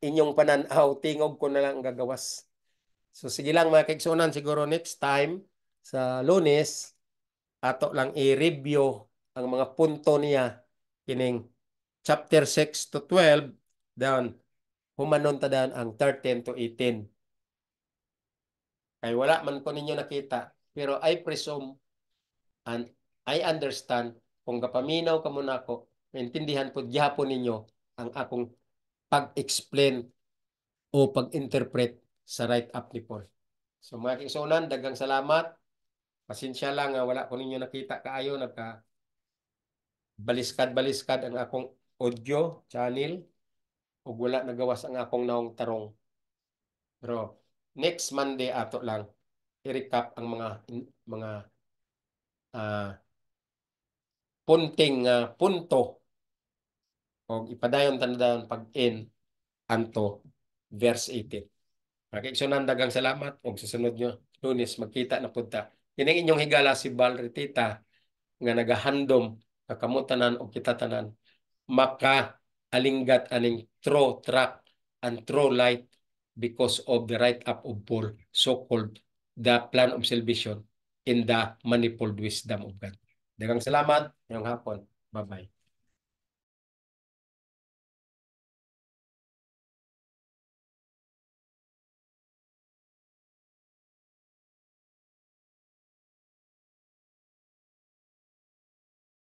inyong pananaw tingog ko na lang gagawas. So sige lang mga kaigsunan siguro next time sa Lunes ato lang i-review ang mga punto niya kining chapter 6 to 12 down humanon ta dan ang 13 to 18 kay wala man ko ninyo nakita pero I presume and I understand kung kapaminaw ka muna ako maintindihan po gyapon ninyo ang akong pag-explain o pag-interpret sa write-up ni Paul. So mga kaigsunan, daghang salamat. Pasensya lang nga wala ko ninyo nakita kaayo nagka baliskad-baliskad ang akong audio channel ug wala nagawas ang akong naong tarong. Pero next Monday ato lang i-recap ang mga punting punto o ipadayon tandaan pag-in anto verse 18. Kaigsunan daghang salamat ug susunod nyo Lunes magkita na punta. Kining inyong higala si Bal Reteta nga nagahandom kakamutanan og kita tanan maka alinggat aning true track and true light because of the write-up of Paul, so-called the plan of salvation in the manifold wisdom of God. Daghang salamat ngayong hapon. Bye-bye.